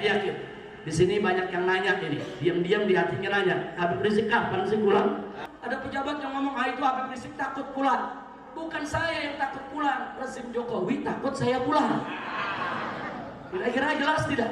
yakin. Di sini banyak yang nanya ini, diam-diam di hatinya nanya, Habib Rizik kapan sih pulang? Ada pejabat yang ngomong, itu Habib Rizik takut pulang. Bukan saya yang takut pulang, rezim Jokowi takut saya pulang. Kira-kira jelas tidak?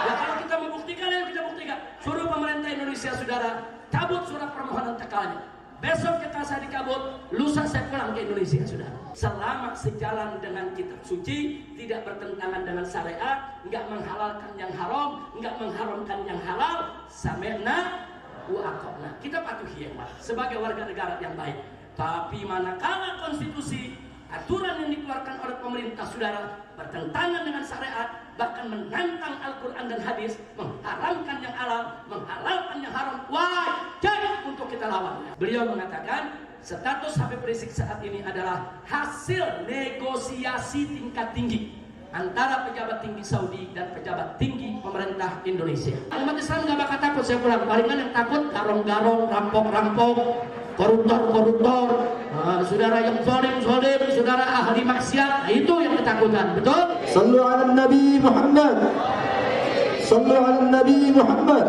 Ya kalau kita membuktikan, yang kita buktikan. Suruh pemerintah Indonesia, saudara, cabut surat permohonan TK-nya. Besok TK saya dicabut, lusa saya pulang ke Indonesia, saudara. Selama sejalan dengan kitab suci, tidak bertentangan dengan syariat, enggak menghalalkan yang haram, enggak mengharamkan yang halal, sami'na wa ata'na. Kita patuhi ya, sebagai warga negara yang baik. Tapi manakala konstitusi, aturan yang dikeluarkan oleh pemerintah, saudara, bertentangan dengan syariat, bahkan menantang Al-Quran dan hadis, mengharamkan yang halal, menghalalkan yang haram, wajib untuk kita lawan. Beliau mengatakan status Habib Rizik saat ini adalah hasil negosiasi tingkat tinggi antara pejabat tinggi Saudi dan pejabat tinggi pemerintah Indonesia. Umat Islam gak bakal takut saya pulang. Palingan yang takut garong-garong, rampok-rampok, koruptor-koruptor, saudara yang zalim, saudara ahli maksiat, itu yang ketakutan, betul? Sallu ala Nabi Muhammad. Sallu ala Nabi Muhammad.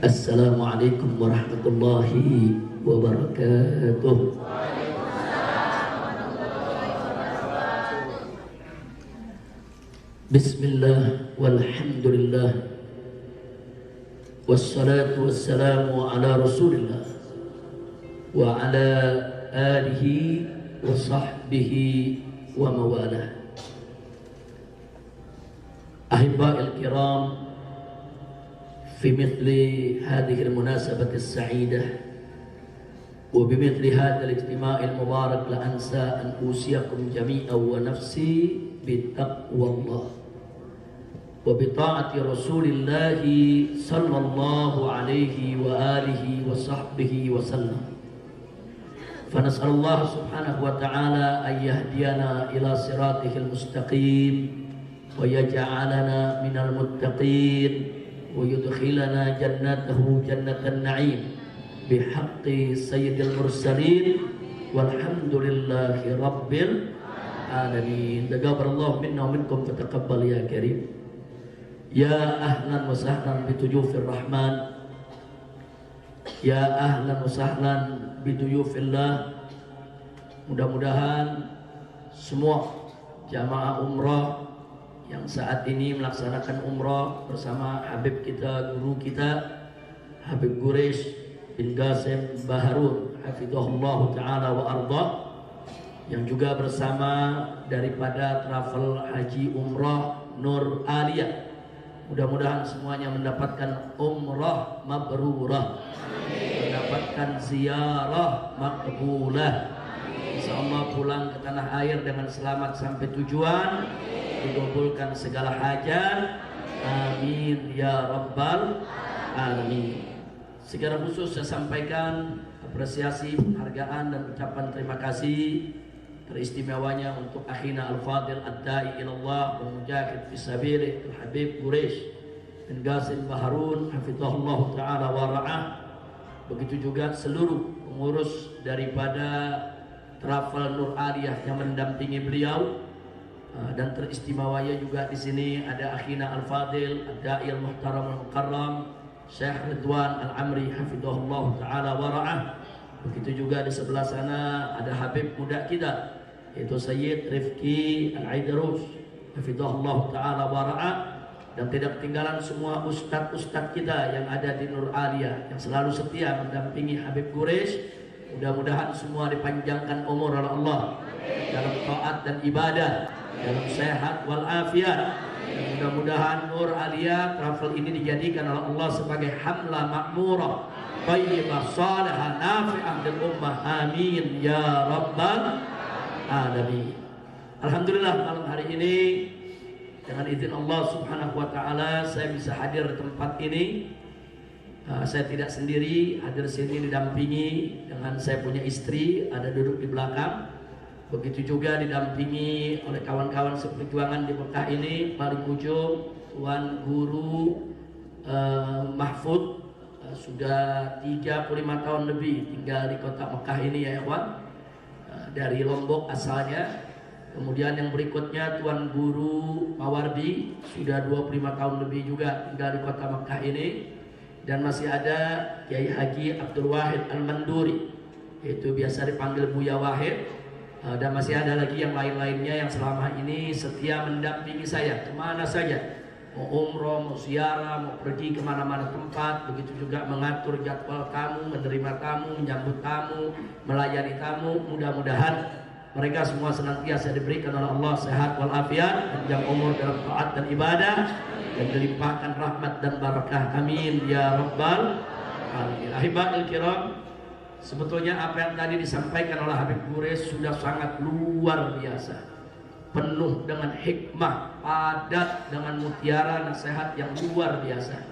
Assalamualaikum warahmatullahi wabarakatuh. Bismillah walhamdulillah wassalatu wassalamu ala rasulillah wa ala alihi wa sahbihi wa mawalah. Ahibba'il kiram, في مثل هذه المناسبة السعيدة وبمثل هذا الاجتماع المبارك لا أنسى أن أوصيكم جميعا ونفسي بتقوى الله وبطاعة رسول الله صلى الله عليه وآله وصحبه وسلم. فنسأل الله سبحانه وتعالى أن يهدينا إلى صراطه المستقيم ويجعلنا من المتقين ويدخلنا جنته جنة النعيم بحق سيد المرسلين والحمد لله رب العالمين. تقبل الله منا ومنكم فتقبل يا كريم. يا أهلا وسهلا بضيوف الرحمن، يا أهلا وسهلا بضيوف الله. Mudah-mudahan semua jamaah umrah yang saat ini melaksanakan umrah bersama Habib kita, guru kita Habib Quraish bin Qasim Baharun hafizahullah ta'ala wa arda, yang juga bersama daripada travel haji umrah Nur Aliyah, mudah-mudahan semuanya mendapatkan umrah mabrurah, mendapatkan ziarah makbulah, insyaallah pulang ke tanah air dengan selamat sampai tujuan, dikabulkan segala hajat, amin ya rabbal alamin. Secara khusus saya sampaikan apresiasi, penghargaan dan ucapan terima kasih teristimewanya untuk akhina al-fadil ad-da'i ilallah wa mujahid fisabilih Habib Quraish bin Qasim Baharun hafizahullah ta'ala wa ra'ah. Begitu juga seluruh pengurus daripada travel Nur Aliyah yang mendampingi beliau. Dan teristimewanya juga di sini ada akhina al-fadil ad-da'i al-muhtaram al-mukarram Syekh Ridwan Al-Amri hafizahullah ta'ala wa ra'ah. Begitu juga di sebelah sana ada Habib muda kita yaitu Sayyid Rifki Al-Aidarus hafizahullah ta'ala wa ra'ah. Dan tidak ketinggalan semua ustadz-ustadz kita yang ada di Nur Aliyah yang selalu setia mendampingi Habib Quraish. Mudah-mudahan semua dipanjangkan umur oleh Allah dalam taat dan ibadah, dalam sehat wal afiat. Mudah-mudahan Nur Aliyah travel ini dijadikan oleh Allah sebagai hamla makmurah, thayyibah, salihah, nafi'ah lil ummah. Amin ya rabbal alamin. Alhamdulillah malam hari ini dengan izin Allah Subhanahu wa taala saya bisa hadir di tempat ini. Saya tidak sendiri, hadir sini didampingi dengan saya punya istri, ada duduk di belakang. Begitu juga didampingi oleh kawan-kawan seperjuangan di Mekah ini, paling ujung Tuan Guru Mahfud, sudah 35 tahun lebih tinggal di kota Mekah ini ya ikhwan, dari Lombok asalnya. Kemudian yang berikutnya Tuan Guru Mawardi, sudah 25 tahun lebih juga tinggal di kota Mekah ini. Dan masih ada Kiai Haji Abdul Wahid Al-Manduri, itu biasa dipanggil Buya Wahid. Dan masih ada lagi yang lain-lainnya yang selama ini setia mendampingi saya kemana saja, mau umroh, mau ziarah, mau pergi kemana-mana tempat. Begitu juga mengatur jadwal tamu, menerima tamu, menyambut tamu, melayani tamu. Mudah-mudahan mereka semua senantiasa diberikan oleh Allah sehat walafiat, panjang umur dalam taat dan ibadah, dan dilimpahkan rahmat dan barakah. Amin ya rabbal alamin. Ahibatul kiram, sebetulnya apa yang tadi disampaikan oleh Habib Gures sudah sangat luar biasa, penuh dengan hikmah, padat dengan mutiara nasihat yang luar biasa.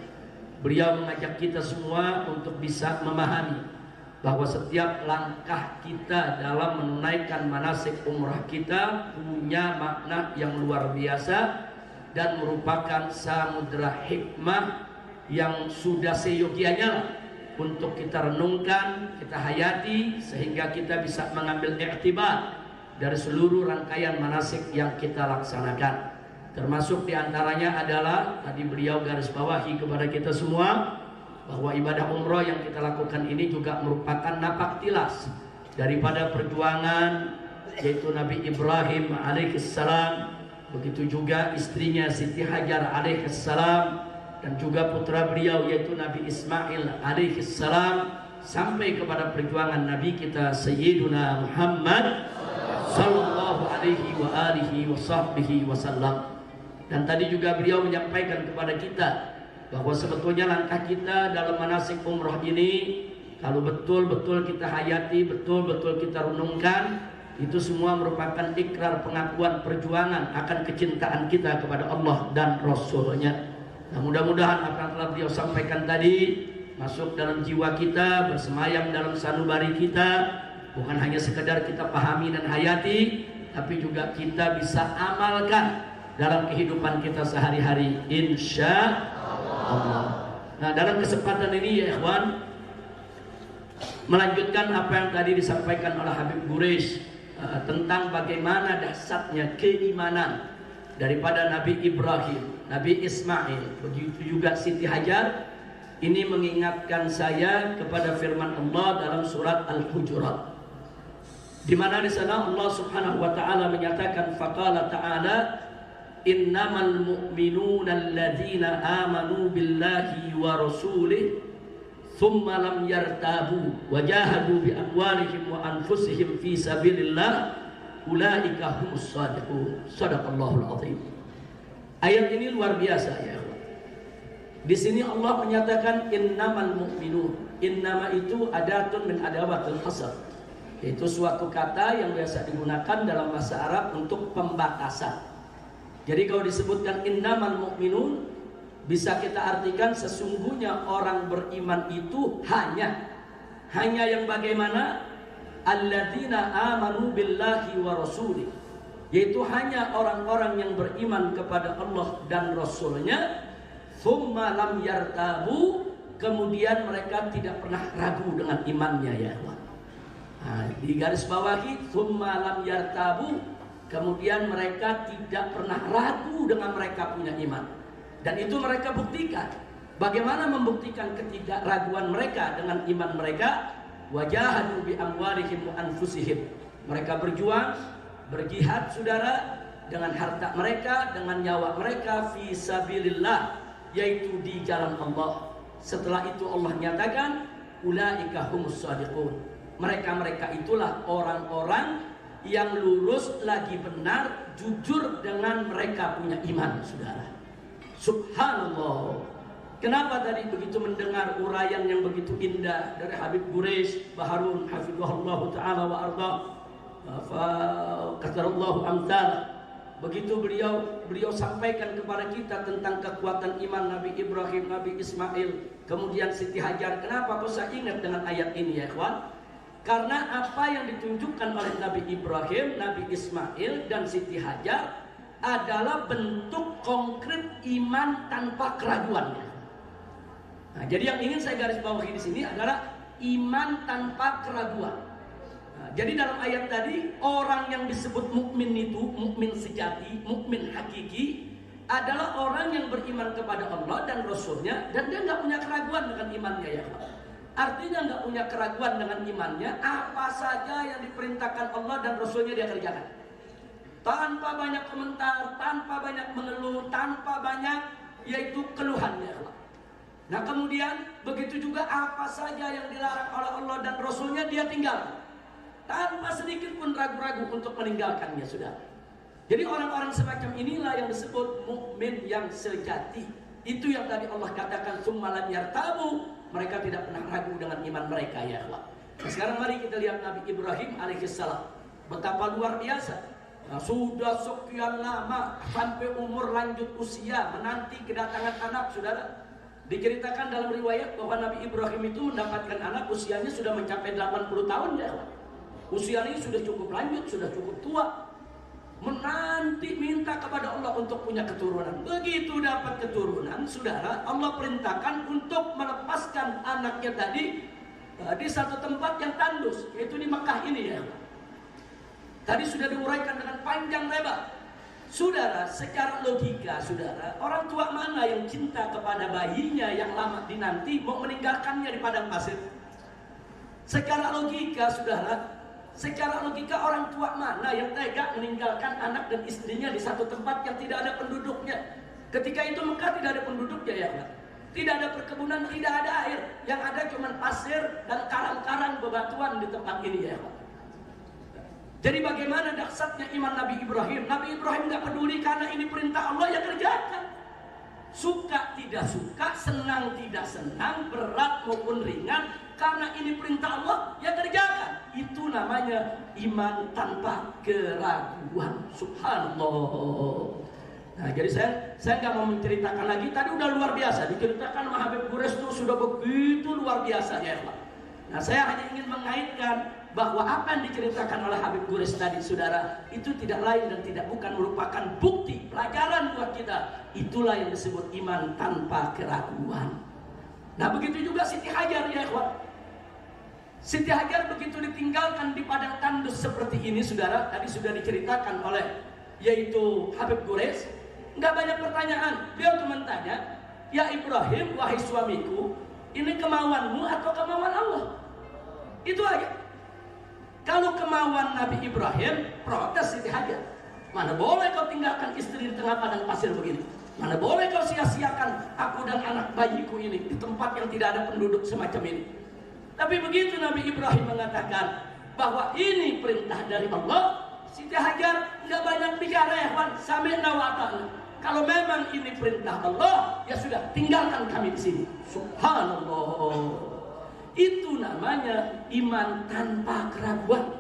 Beliau mengajak kita semua untuk bisa memahami bahwa setiap langkah kita dalam menunaikan manasik umrah kita punya makna yang luar biasa dan merupakan samudera hikmah yang sudah seyogianya untuk kita renungkan, kita hayati, sehingga kita bisa mengambil iktibar dari seluruh rangkaian manasik yang kita laksanakan. Termasuk diantaranya adalah tadi beliau garis bawahi kepada kita semua bahwa ibadah umroh yang kita lakukan ini juga merupakan napak tilas daripada perjuangan yaitu Nabi Ibrahim alaihissalam, begitu juga istrinya Siti Hajar alaihissalam, dan juga putra beliau yaitu Nabi Ismail alaihissalam, sampai kepada perjuangan Nabi kita Sayyiduna Muhammad sallallahu alaihi wa alihi wa sahbihi wasallam. Dan tadi juga beliau menyampaikan kepada kita bahwa sebetulnya langkah kita dalam manasik umroh ini, kalau betul-betul kita hayati, betul-betul kita renungkan, itu semua merupakan ikrar pengakuan perjuangan akan kecintaan kita kepada Allah dan Rasulnya. Nah, mudah-mudahan apa yang telah beliau sampaikan tadi masuk dalam jiwa kita, bersemayam dalam sanubari kita, bukan hanya sekedar kita pahami dan hayati, tapi juga kita bisa amalkan dalam kehidupan kita sehari-hari, insya Allah. Nah, dalam kesempatan ini ya ikhwan, melanjutkan apa yang tadi disampaikan oleh Habib Gures tentang bagaimana dahsyatnya keimanan daripada Nabi Ibrahim, Nabi Ismail, begitu juga Siti Hajar. Ini mengingatkan saya kepada firman Allah dalam surat Al-Hujurat, di mana di sana Allah Subhanahu wa taala menyatakan, faqala ta'ala innamal mu'minuna alladzina amanu billahi wa rasulih thumma lam yartabu wa jahadu bi amwalihim wa anfusihim fi sabilillah ulaika humus shadiqun. Shadaqallahul azim. Ayat ini luar biasa ya. Di sini Allah menyatakan innamal mu'minun. Innama itu adatun min adawatul hasr, itu suatu kata yang biasa digunakan dalam bahasa Arab untuk pembatasan. Jadi kalau disebutkan innamal mu'minun, bisa kita artikan sesungguhnya orang beriman itu hanya yang bagaimana? Alladzina amanu billahi wa rasulih, yaitu hanya orang-orang yang beriman kepada Allah dan Rasulnya. Thumma lam yartabu, kemudian mereka tidak pernah ragu dengan imannya ya Allah. Nah, di garis bawahi thumma lam yartabu, kemudian mereka tidak pernah ragu dengan mereka punya iman. Dan itu mereka buktikan. Bagaimana membuktikan ketidakraguan mereka dengan iman mereka? Wajahadu bi amwalihim wa anfusihim. Mereka berjuang, berjihad saudara, dengan harta mereka, dengan nyawa mereka fi sabilillah, yaitu di jalan Allah. Setelah itu Allah nyatakan ulaika humus shadiqun. Mereka itulah orang-orang yang lurus lagi benar, jujur dengan mereka punya iman saudara. Subhanallah. Kenapa tadi begitu mendengar uraian yang begitu indah dari Habib Gures Baharun hafizahullah ta'ala wa arda fa qadarallahu amsal. Begitu beliau sampaikan kepada kita tentang kekuatan iman Nabi Ibrahim, Nabi Ismail, kemudian Siti Hajar. Kenapa kok saya ingat dengan ayat ini ya ikhwan? Karena apa yang ditunjukkan oleh Nabi Ibrahim, Nabi Ismail, dan Siti Hajar adalah bentuk konkret iman tanpa keraguan. Nah, jadi yang ingin saya garis bawahi di sini adalah iman tanpa keraguan. Nah, Jadi dalam ayat tadi, orang yang disebut mukmin itu, mukmin sejati, mukmin hakiki, adalah orang yang beriman kepada Allah dan Rasulnya, dan dia nggak punya keraguan dengan imannya, ya Pak. Artinya nggak punya keraguan dengan imannya, apa saja yang diperintahkan Allah dan Rasulnya dia kerjakan, tanpa banyak komentar, tanpa banyak mengeluh, tanpa banyak yaitu keluhan, ya Allah. Nah kemudian begitu juga apa saja yang dilarang oleh Allah dan Rasulnya dia tinggal, tanpa sedikit pun ragu-ragu untuk meninggalkannya, sudah. Jadi orang-orang semacam inilah yang disebut mukmin yang sejati. Itu yang tadi Allah katakan summalam yartabu, mereka tidak pernah ragu dengan iman mereka, ya Allah. Nah, sekarang mari kita lihat Nabi Ibrahim alaihissalam, betapa luar biasa. Nah, sudah sekian lama sampai umur lanjut usia menanti kedatangan anak, saudara. Diceritakan dalam riwayat bahwa Nabi Ibrahim itu mendapatkan anak usianya sudah mencapai 80 tahun, ya Allah. Usianya sudah cukup lanjut, sudah cukup tua, menanti minta kepada Allah untuk punya keturunan. Begitu dapat keturunan, saudara, Allah perintahkan untuk melepaskan anaknya tadi di satu tempat yang tandus, yaitu di Mekah ini, ya. Tadi sudah diuraikan dengan panjang lebar. Saudara, secara logika, saudara, orang tua mana yang cinta kepada bayinya yang lama dinanti mau meninggalkannya di padang pasir? Secara logika, saudara, secara logika orang tua mana yang tega meninggalkan anak dan istrinya di satu tempat yang tidak ada penduduknya? Ketika itu Mekah tidak ada penduduknya, ya Pak. Tidak ada perkebunan, tidak ada air. Yang ada cuma pasir dan karang-karang bebatuan di tempat ini, ya Pak. Jadi bagaimana dahsyatnya iman Nabi Ibrahim? Nabi Ibrahim gak peduli karena ini perintah Allah, ya kerjakan. Suka tidak suka, senang tidak senang, berat maupun ringan, karena ini perintah Allah, ya kerjakan. Itu namanya iman tanpa keraguan. Subhanallah. Nah, jadi saya nggak mau menceritakan lagi. Tadi udah luar biasa diceritakan sama Habib Quraisy itu sudah begitu luar biasa, ya Pak. Nah, saya hanya ingin mengaitkan bahwa apa yang diceritakan oleh Habib Quraisy tadi, saudara, itu tidak lain dan tidak bukan merupakan bukti pelajaran buat kita. Itulah yang disebut iman tanpa keraguan. Nah, begitu juga Siti Hajar, ya ikhwan. Siti Hajar begitu ditinggalkan di padang tandus seperti ini, saudara, tadi sudah diceritakan oleh yaitu Habib Quraisy, nggak banyak pertanyaan. Dia cuma tanya, ya Ibrahim, wahai suamiku, ini kemauanmu atau kemauan Allah? Itu aja. Kalau kemauan Nabi Ibrahim, protes Siti Hajar. Mana boleh kau tinggalkan istri di tengah padang pasir begini? Mana boleh kau sia-siakan aku dan anak bayiku ini di tempat yang tidak ada penduduk semacam ini? Tapi begitu Nabi Ibrahim mengatakan bahwa ini perintah dari Allah, Siti Hajar nggak banyak bicara, ya kawan. Sami'na wa ata'na. Kalau memang ini perintah Allah, ya sudah, tinggalkan kami di sini. Subhanallah. Itu namanya iman tanpa keraguan.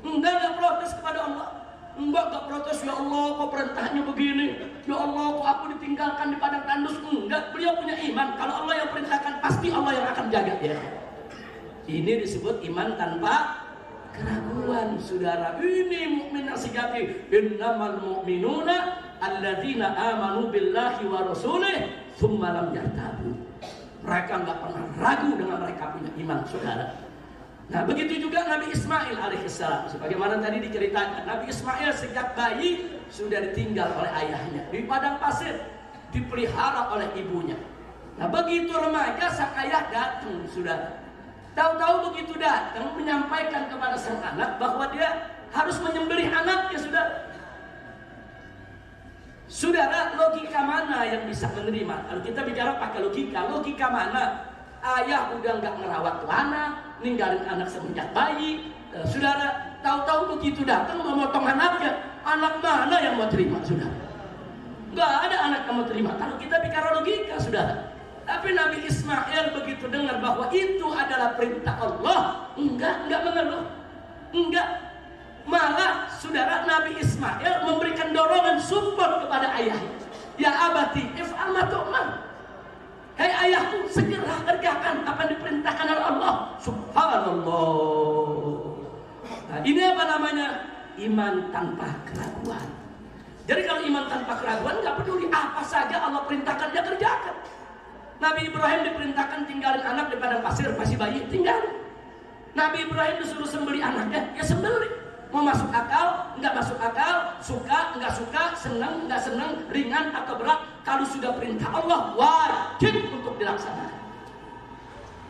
Enggak protes kepada Allah. Enggak protes, ya Allah kok perintahnya begini, ya Allah kok aku ditinggalkan di padang tandus. Enggak, beliau punya iman. Kalau Allah yang perintahkan, pasti Allah yang akan jaga, ya. Ini disebut iman tanpa keraguan, saudara. Ini mukmin sejati. Innamal mu'minuna alladzina amanu billahi wa rasulih tsumma lam yartabu. Mereka nggak pernah ragu dengan mereka punya iman, saudara. Nah, begitu juga Nabi Ismail alaihissalam. Sebagaimana tadi diceritakan, Nabi Ismail sejak bayi sudah ditinggal oleh ayahnya di padang pasir, dipelihara oleh ibunya. Nah, begitu remaja sang ayah datang, saudara. Tahu-tahu begitu datang menyampaikan kepada sang anak bahwa dia harus menyembelih anaknya, saudara. Saudara, logika mana yang bisa menerima? Kalau kita bicara pakai logika mana? Ayah udah nggak ngerawat tuh anak, ninggalin anak semenjak bayi. Saudara, tahu-tahu begitu datang memotong anaknya. Anak mana yang mau terima, saudara? Nggak ada anak yang mau terima. Kalau kita bicara logika, saudara. Tapi Nabi Ismail begitu dengar bahwa itu adalah perintah Allah, enggak mengeluh, enggak. Malah saudara, Nabi Ismail memberikan dorongan support kepada ayahnya. Ya abati if'al ma tu'mar. Hei ayahku, segera kerjakan apa yang diperintahkan oleh Allah. Subhanallah. Nah, ini apa namanya? Iman tanpa keraguan. Jadi kalau iman tanpa keraguan, nggak peduli apa saja Allah perintahkan, dia kerjakan. Nabi Ibrahim diperintahkan tinggalin anak di padang pasir, masih bayi, tinggalin. Nabi Ibrahim disuruh sembelih anaknya, ya sembelih. Mau masuk akal, nggak masuk akal, suka, nggak suka, senang, nggak senang, ringan atau berat, kalau sudah perintah Allah wajib untuk dilaksanakan.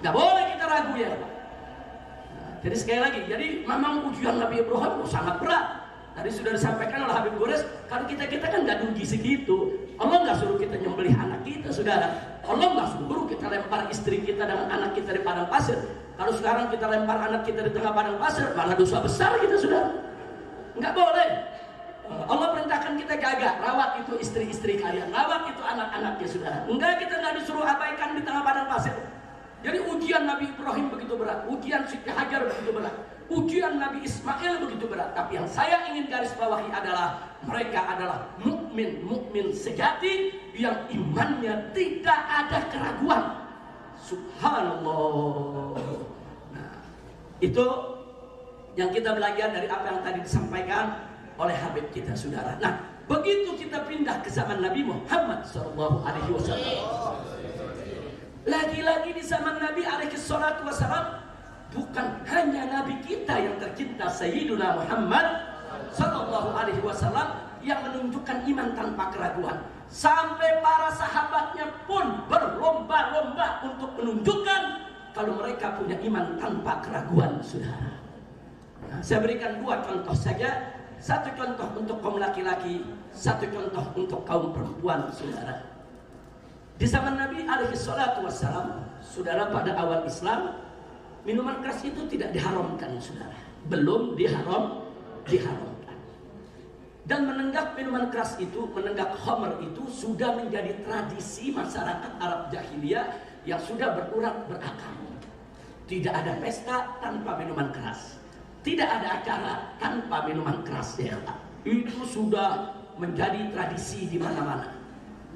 Nggak boleh kita ragu ya. Nah, jadi sekali lagi, jadi memang ujian Nabi Ibrahim sangat berat. Tadi sudah disampaikan oleh Habib Gores, kan kita kan nggak dugi segitu. Allah nggak suruh kita nyembelih anak kita, saudara. Allah nggak suruh kita lempar istri kita dengan anak kita di padang pasir. Kalau sekarang kita lempar anak kita di tengah padang pasir, mana dosa besar kita, saudara. Nggak boleh. Allah perintahkan kita jaga, rawat itu istri-istri kalian, rawat itu anak-anaknya, saudara. Enggak, kita nggak disuruh abaikan di tengah padang pasir. Jadi ujian Nabi Ibrahim begitu berat, ujian Siti Hajar begitu berat, ujian Nabi Ismail begitu berat. Tapi yang saya ingin garis bawahi adalah mereka adalah mukmin sejati yang imannya tidak ada keraguan. Subhanallah. Nah, itu yang kita belajar dari apa yang tadi disampaikan oleh Habib kita, saudara. Nah, begitu kita pindah ke zaman Nabi Muhammad SAW. Lagi-lagi di zaman Nabi SAW, bukan hanya Nabi kita yang tercinta Sayyiduna Muhammad SAW yang menunjukkan iman tanpa keraguan. Sampai para sahabatnya pun berlomba-lomba untuk menunjukkan kalau mereka punya iman tanpa keraguan, saudara. Nah, saya berikan dua contoh saja. Satu contoh untuk kaum laki-laki, satu contoh untuk kaum perempuan, saudara. Di zaman Nabi SAW, saudara, pada awal Islam, minuman keras itu tidak diharamkan, saudara. Belum diharamkan. Dan menenggak minuman keras itu, menenggak khamr itu sudah menjadi tradisi masyarakat Arab jahiliyah yang sudah berurat berakar. Tidak ada pesta tanpa minuman keras. Tidak ada acara tanpa minuman keras, ya. Itu sudah menjadi tradisi di mana-mana.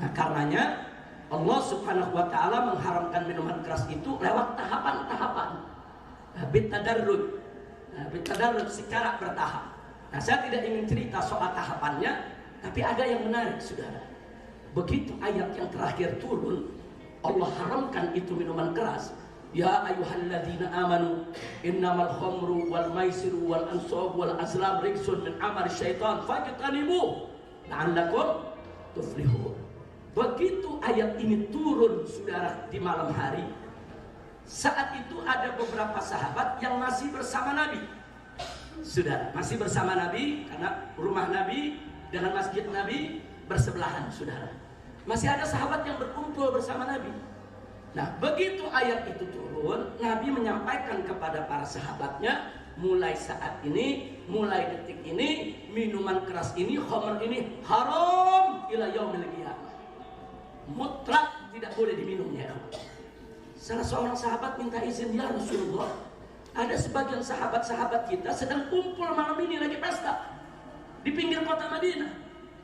Nah, karenanya Allah Subhanahu wa Ta'ala mengharamkan minuman keras itu lewat tahapan-tahapan. Bitadarruj, secara bertahap. Nah, saya tidak ingin cerita soal tahapannya, tapi ada yang menarik, saudara. Begitu ayat yang terakhir turun, Allah haramkan itu minuman keras. Ya ayyuhalladzina amanu innamal khamru wal maisiru wal ansab wal azlam rijsun min amali syaitan fajtanibuh la'allakum tuflihun. Begitu ayat ini turun, saudara, di malam hari, saat itu ada beberapa sahabat yang masih bersama Nabi. Saudara, masih bersama Nabi, karena rumah Nabi dengan masjid Nabi bersebelahan, saudara. Masih ada sahabat yang berkumpul bersama Nabi. Nah, begitu ayat itu turun, Nabi menyampaikan kepada para sahabatnya, mulai saat ini, mulai detik ini, minuman keras ini, khamr ini haram ila yaumil qiyamah. Mutlak tidak boleh diminumnya. Salah seorang sahabat minta izin, ya Rasulullah, ada sebagian sahabat-sahabat kita sedang kumpul malam ini lagi pesta di pinggir kota Madinah.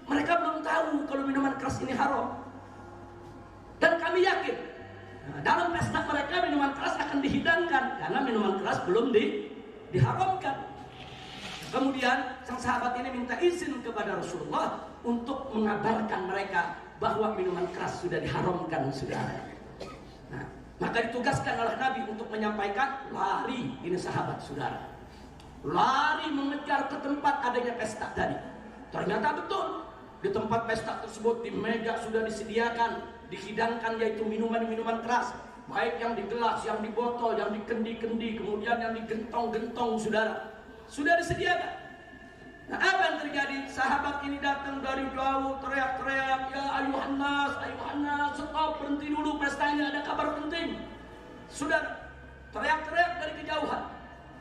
Mereka belum tahu kalau minuman keras ini haram. Dan kami yakin, nah, dalam pesta mereka minuman keras akan dihidangkan karena minuman keras belum diharamkan. Kemudian sang sahabat ini minta izin kepada Rasulullah untuk mengabarkan mereka bahwa minuman keras sudah diharamkan, saudara. Nah, maka ditugaskan oleh Nabi untuk menyampaikan, lari, ini sahabat, saudara, lari mengejar ke tempat adanya pesta tadi. Ternyata betul, di tempat pesta tersebut di meja sudah disediakan, dihidangkan, yaitu minuman-minuman keras, baik yang di gelas, yang di botol, yang di kendi-kendi, kemudian yang di gentong-gentong, saudara, sudah disediakan. Nah, apa yang terjadi? Sahabat ini datang dari jauh, teriak-teriak, ya ayuhan nas, stop, berhenti dulu, pestanya ada kabar penting. Sudah teriak-teriak dari kejauhan.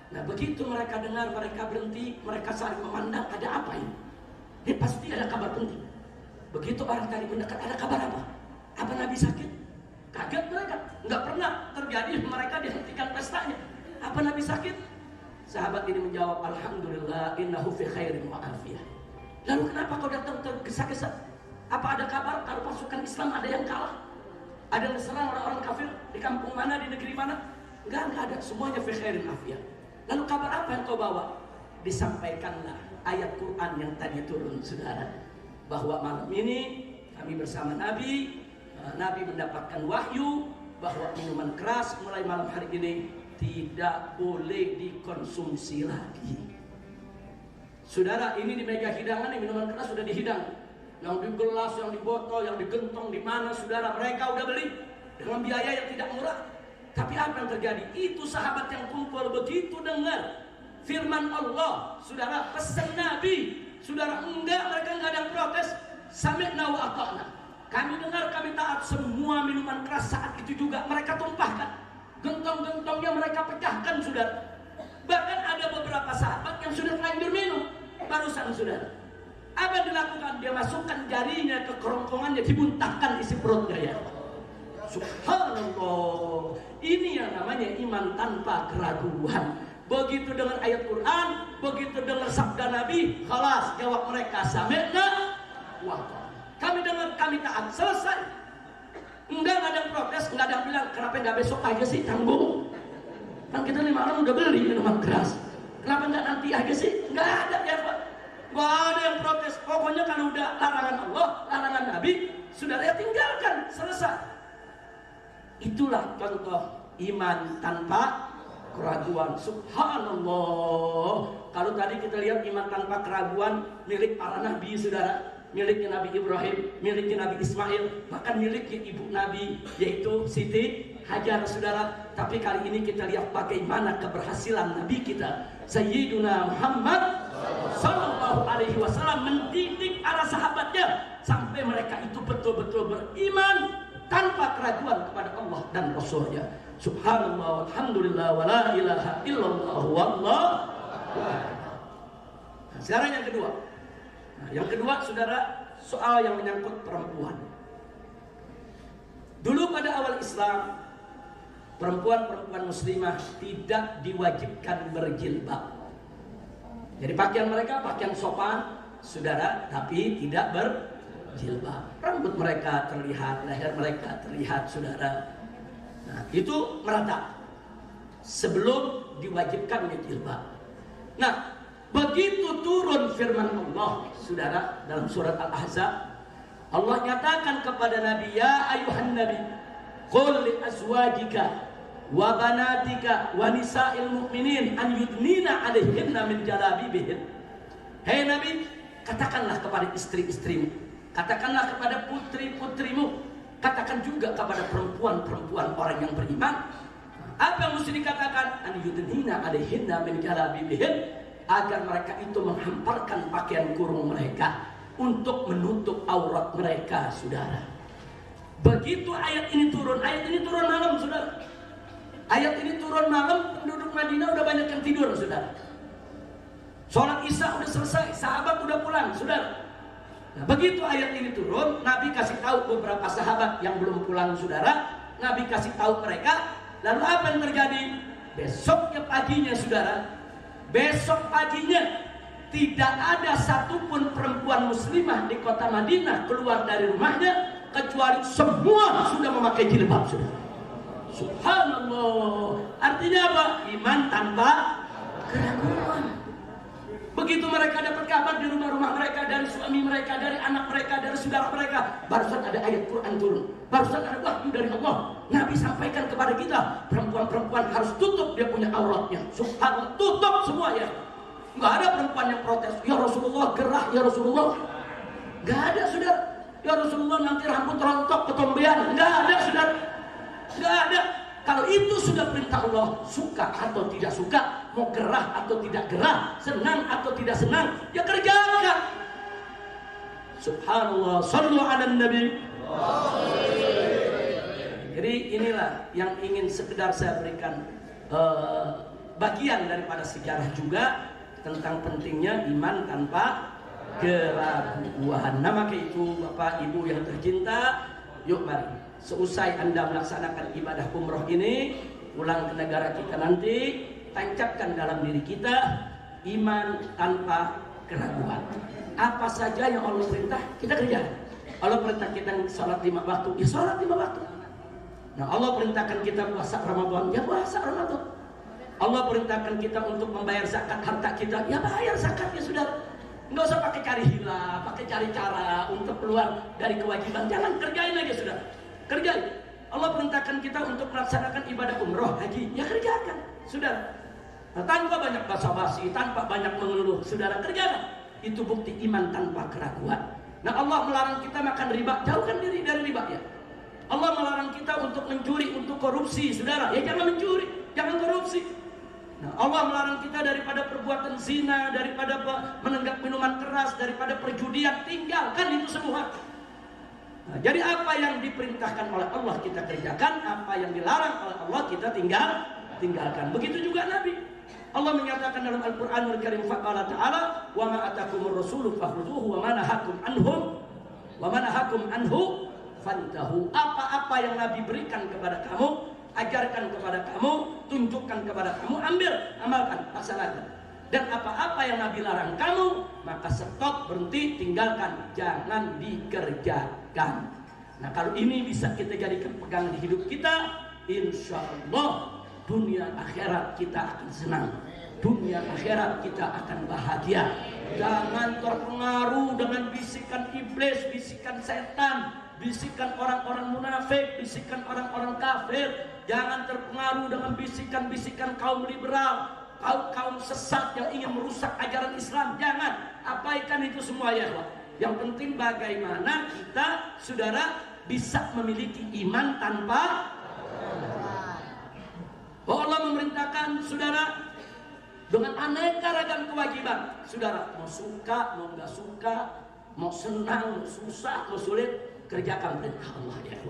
Nah, begitu mereka dengar, mereka berhenti, mereka saling memandang, ada apa ini? Ini pasti ada kabar penting. Begitu orang tadi mendekat, ada kabar apa? Apa Nabi sakit? Kaget mereka, nggak pernah terjadi mereka dihentikan pestanya. Apa Nabi sakit? Sahabat ini menjawab, alhamdulillah, innahu fi khairin wa afiyah. Lalu kenapa kau datang tergesa-gesa? Apa ada kabar kalau pasukan Islam ada yang kalah? Ada yang diserang orang-orang kafir di kampung mana, di negeri mana? Enggak ada, semuanya fi khairin afiyah. Lalu kabar apa yang kau bawa? Disampaikanlah ayat Quran yang tadi turun, saudara, bahwa malam ini kami bersama Nabi, Nabi mendapatkan wahyu bahwa minuman keras mulai malam hari ini tidak boleh dikonsumsi lagi. Saudara, ini di meja hidangan, ini minuman keras sudah dihidang. Yang di gelas, yang di botol, yang digentong di mana, saudara, mereka udah beli dengan biaya yang tidak murah. Tapi apa yang terjadi? Itu sahabat yang kumpul begitu dengar firman Allah, saudara, pesan Nabi, saudara, mereka enggak ada yang protes. Sami'na wa ata'na. Kami dengar, kami taat. Semua minuman keras saat itu juga mereka tumpahkan. Gentong-gentongnya mereka pecahkan, saudara. Bahkan ada beberapa sahabat yang sudah terlanjur minum barusan, saudara. Apa yang dilakukan? Dia masukkan jarinya ke kerongkongannya, dimuntahkan isi perutnya, ya. Subhanallah. Ini yang namanya iman tanpa keraguan. Begitu dengar ayat Quran, begitu dengar sabda Nabi, khalas, jawab mereka, sami'na wa ata'na. Kami dengar, kami taat, selesai. Enggak ada yang protes, enggak ada yang bilang, kenapa enggak besok aja sih, tanggung. Kan kita 5 orang udah beli minuman keras, kenapa enggak nanti aja sih? Enggak ada ya Pak. Enggak ada yang protes. Pokoknya kalau udah larangan Allah, larangan Nabi, saudara ya tinggalkan, selesai. Itulah contoh iman tanpa keraguan. Subhanallah. Kalau tadi kita lihat iman tanpa keraguan milik para nabi, saudara, miliknya Nabi Ibrahim, miliknya Nabi Ismail, bahkan miliknya ibu Nabi yaitu Siti Hajar, saudara. Tapi kali ini kita lihat bagaimana keberhasilan Nabi kita Sayyiduna Muhammad Sallallahu Alaihi Wasallam mendidik para sahabatnya sampai mereka itu betul-betul beriman tanpa keraguan kepada Allah dan Rasulnya. Subhanallah, alhamdulillah, wa la ilaha illallah, wallah. Nah, sekarang yang kedua. Nah, yang kedua, saudara, soal yang menyangkut perempuan. Dulu pada awal Islam, perempuan-perempuan muslimah tidak diwajibkan berjilbab. Jadi pakaian mereka pakaian sopan, saudara, tapi tidak berjilbab. Rambut mereka terlihat, leher mereka terlihat, saudara. Nah, itu merata sebelum diwajibkannya jilbab. Nah, begitu turun firman Allah, saudara, dalam surat Al-Ahzab, Allah nyatakan kepada Nabi, ya ayuhan Nabi, qul li azwajika wa banatika wa nisa'il mu'minin an yudnina 'alaihinna min jalabibihin. Hei Nabi, katakanlah kepada istri-istrimu, katakanlah kepada putri-putrimu, katakan juga kepada perempuan-perempuan orang yang beriman. Apa yang mesti dikatakan? An yudnina 'alaihinna min jalabibihin, agar mereka itu menghamparkan pakaian kurung mereka untuk menutup aurat mereka, saudara. Begitu ayat ini turun malam, saudara. Ayat ini turun malam, penduduk Madinah udah banyak yang tidur, saudara. Sholat Isya udah selesai, sahabat udah pulang, saudara. Nah, begitu ayat ini turun, Nabi kasih tahu beberapa sahabat yang belum pulang, saudara. Nabi kasih tahu mereka. Lalu apa yang terjadi? Besoknya paginya, saudara, besok paginya tidak ada satupun perempuan muslimah di kota Madinah keluar dari rumahnya kecuali semua sudah memakai jilbab, saudara. Subhanallah. Artinya apa? Iman tanpa keraguan. Begitu mereka dapat kabar di rumah-rumah mereka, dari suami mereka, dari anak mereka, dari saudara mereka, barusan ada ayat Quran turun, barusan ada wahyu dari Allah. Nabi sampaikan kepada kita, perempuan-perempuan harus tutup dia punya auratnya. Subhanallah, tutup semua ya. Nggak ada perempuan yang protes, ya Rasulullah gerah, ya Rasulullah. Nggak ada, saudara. Ya Rasulullah nanti rambut rontok ketombean. Nggak ada, saudara. Nggak ada. Kalau itu sudah perintah Allah, suka atau tidak suka, mau gerah atau tidak gerah, senang atau tidak senang, ya kerjakan. Subhanallah, sallu ala nabi. Jadi inilah yang ingin sekedar saya berikan bagian daripada sejarah juga tentang pentingnya iman tanpa keraguan. Nah, maka itu Bapak Ibu yang tercinta, yuk mari seusai Anda melaksanakan ibadah umroh ini, pulang ke negara kita nanti, tancapkan dalam diri kita iman tanpa keraguan. Apa saja yang Allah perintah, kita kerjakan. Allah perintah kita sholat 5 waktu, ya sholat 5 waktu. Nah, Allah perintahkan kita puasa Ramadan, ya puasa Ramadan. Allah perintahkan kita untuk membayar zakat harta kita, ya bayar zakatnya, saudara. Nggak usah pakai cari hilah, pakai cari cara untuk keluar dari kewajiban. Jangan, kerjain aja, saudara. Kerjain. Allah perintahkan kita untuk melaksanakan ibadah umroh, haji, ya kerjakan, saudara. Nah, tanpa banyak basa-basi, tanpa banyak mengeluh, saudara, kerjakan. Itu bukti iman tanpa keraguan. Nah, Allah melarang kita makan riba, jauhkan diri dari riba ya. Allah melarang kita untuk mencuri, untuk korupsi, saudara, ya jangan mencuri, jangan korupsi. Nah, Allah melarang kita daripada perbuatan zina, daripada menenggak minuman keras, daripada perjudian, tinggalkan itu semua. Nah, jadi apa yang diperintahkan oleh Allah kita kerjakan, apa yang dilarang oleh Allah kita tinggalkan. Begitu juga Nabi. Allah menyatakan dalam Al-Qur'anul Karim, faqala ta'ala, "Wa ma atakumur rasulu fakhudhuhu wa ma nahakum anhu fantahu." Apa-apa yang Nabi berikan kepada kamu, ajarkan kepada kamu, tunjukkan kepada kamu, ambil, amalkan, laksanakan. Dan apa-apa yang Nabi larang kamu, maka stop, berhenti, tinggalkan, jangan dikerjakan. Nah, kalau ini bisa kita jadikan pegangan di hidup kita, insya Allah dunia akhirat kita akan senang, dunia akhirat kita akan bahagia. Jangan terpengaruh dengan bisikan iblis, bisikan setan, bisikan orang-orang munafik, bisikan orang-orang kafir. Jangan terpengaruh dengan bisikan-bisikan kaum liberal, kaum sesat yang ingin merusak ajaran Islam. Jangan, abaikan itu semua ya. Yang penting bagaimana kita, saudara, bisa memiliki iman tanpa. Allah memerintahkan saudara dengan aneka ragam kewajiban. Saudara mau suka, mau nggak suka, mau senang, mau susah, mau sulit, kerjakan perintah Allah ya.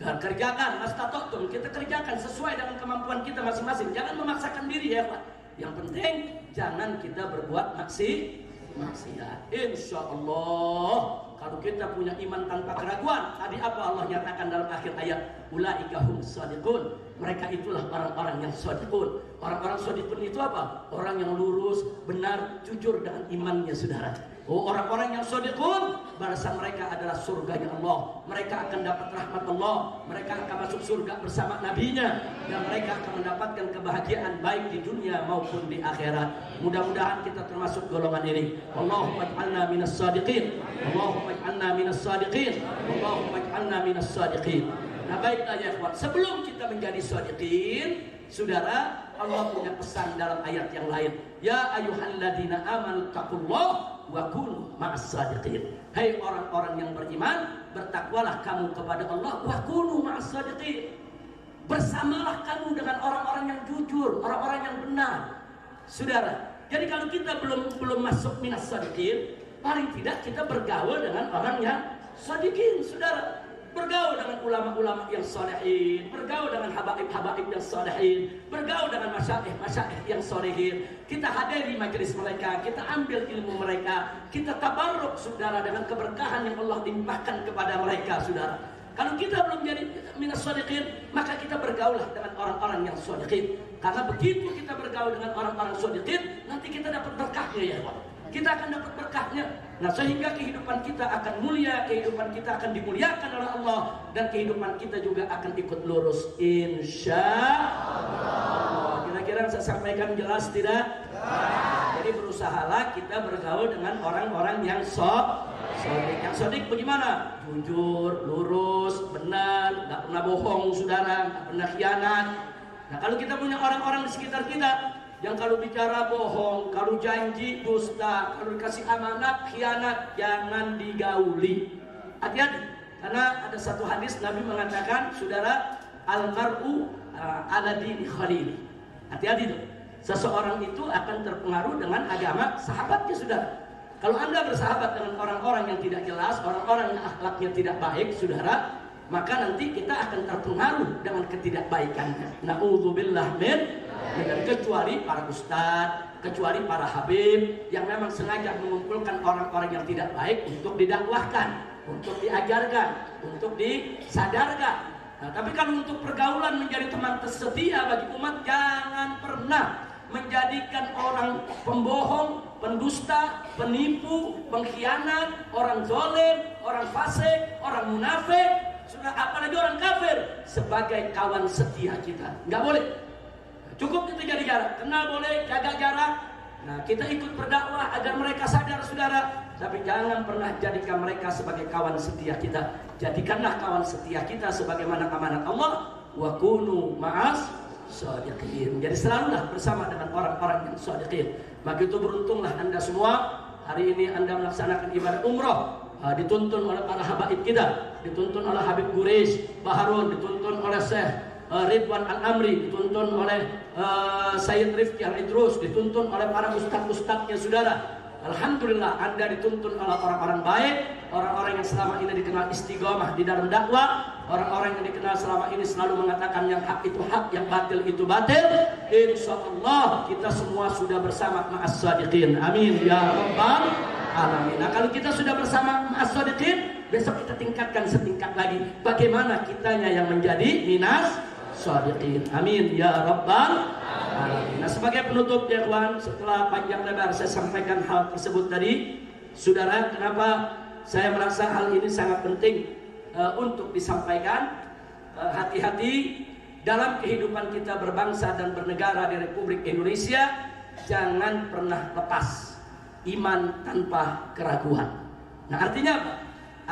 Kerjakan, mastata'tum, kita kerjakan sesuai dengan kemampuan kita masing-masing. Jangan memaksakan diri ya Pak. Yang penting jangan kita berbuat maksiat. Insya Allah kalau kita punya iman tanpa keraguan, tadi apa Allah nyatakan dalam akhir ayat, ulaika hum shadiqun, mereka itulah orang-orang yang shadiqun. Orang-orang shadiqun itu apa? Orang yang lurus, benar, jujur dengan imannya, saudara. Oh, orang-orang yang shadiqun, balasan mereka adalah surganya Allah. Mereka akan dapat rahmat Allah, mereka akan masuk surga bersama nabinya, dan mereka akan mendapatkan kebahagiaan baik di dunia maupun di akhirat. Mudah-mudahan kita termasuk golongan ini. Allahumma ij'alna minas shadiqin, Allahumma ij'alna minas shadiqin, Allahumma ij'alna minas shadiqin. Nah, baiklah ya ikhwan, sebelum kita menjadi shadiqin, saudara, Allah punya pesan dalam ayat yang lain. Ya ayyuhalladzina amanu taqullaha wa kunu ma'as shadiqin. Hai orang-orang yang beriman, bertakwalah kamu kepada Allah, wa kunu ma'as shadiqin. Bersamalah kamu dengan orang-orang yang jujur, orang-orang yang benar. Saudara, jadi kalau kita belum masuk minas shadiqin, paling tidak kita bergaul dengan orang yang shadiqin, saudara. Bergaul dengan ulama-ulama yang solehin, bergaul dengan habaib-habaib yang solehin, bergaul dengan masyaikh yang solehin. Kita hadiri majelis mereka, kita ambil ilmu mereka, kita tabarruk, saudara, dengan keberkahan yang Allah limpahkan kepada mereka, saudara. Kalau kita belum jadi minas shadiqin, maka kita bergaulah dengan orang-orang yang shadiqin. Karena begitu kita bergaul dengan orang-orang shadiqin, nanti kita dapat berkahnya ya Allah. Kita akan dapat berkahnya. Nah, sehingga kehidupan kita akan mulia, kehidupan kita akan dimuliakan oleh Allah, dan kehidupan kita juga akan ikut lurus, insya Allah. Kira-kira saya sampaikan jelas tidak? Jadi berusahalah kita bergaul dengan orang-orang yang sodik. Yang sodik bagaimana? Jujur, lurus, benar, nggak pernah bohong, saudara, nggak pernah khianat. Nah, kalau kita punya orang-orang di sekitar kita yang kalau bicara bohong, kalau janji dusta, kalau dikasih amanat khianat, jangan digauli. Hati-hati, karena ada satu hadis Nabi mengatakan, saudara, al-mar'u ala dini khalili. Hati-hati tuh, seseorang itu akan terpengaruh dengan agama sahabatnya, saudara. Kalau Anda bersahabat dengan orang-orang yang tidak jelas, orang-orang yang akhlaknya tidak baik, saudara, maka nanti kita akan terpengaruh dengan ketidakbaikannya. Na'udzubillah min, kecuali para ustadz, kecuali para habib yang memang sengaja mengumpulkan orang-orang yang tidak baik untuk didakwahkan, untuk diajarkan, untuk disadarkan. Nah, tapi kalau untuk pergaulan menjadi teman setia bagi umat, jangan pernah menjadikan orang pembohong, pendusta, penipu, pengkhianat, orang zalim, orang fasik, orang munafik, apalagi orang kafir sebagai kawan setia kita. Nggak boleh. Cukup kita jadi jarak, kenal boleh, jaga jarak. Nah, kita ikut berdakwah agar mereka sadar, saudara, tapi jangan pernah jadikan mereka sebagai kawan setia kita. Jadikanlah kawan setia kita sebagaimana amanat Allah, wa kunu ma'as shadiqin. Jadi selalulah bersama dengan orang-orang yang shadiqin. Maka itu beruntunglah Anda semua. Hari ini Anda melaksanakan ibadah umrah, dituntun oleh para habaib kita, dituntun oleh Habib Guresh Baharun, dituntun oleh Syekh Ridwan Al-Amri, dituntun oleh Sayyid Rifki Al-Idrus, dituntun oleh para ustadz-ustadznya saudara. Alhamdulillah Anda dituntun oleh orang-orang baik, orang-orang yang selama ini dikenal istiqomah di dalam dakwah, orang-orang yang dikenal selama ini selalu mengatakan yang hak itu hak, yang batil itu batil. Insyaallah kita semua sudah bersama ma'as shadiqin. Amin ya rabbal alamin. Nah, kalau kita sudah bersama ma'as shadiqin, besok kita tingkatkan setingkat lagi. Bagaimana kitanya yang menjadi minas shadiqin. Amin ya rabbal alamin. Nah, sebagai penutup ya kawan, setelah panjang lebar saya sampaikan hal tersebut tadi, saudara, kenapa saya merasa hal ini sangat penting untuk disampaikan. Hati-hati dalam kehidupan kita berbangsa dan bernegara di Republik Indonesia. Jangan pernah lepas iman tanpa keraguan. Nah, artinya apa?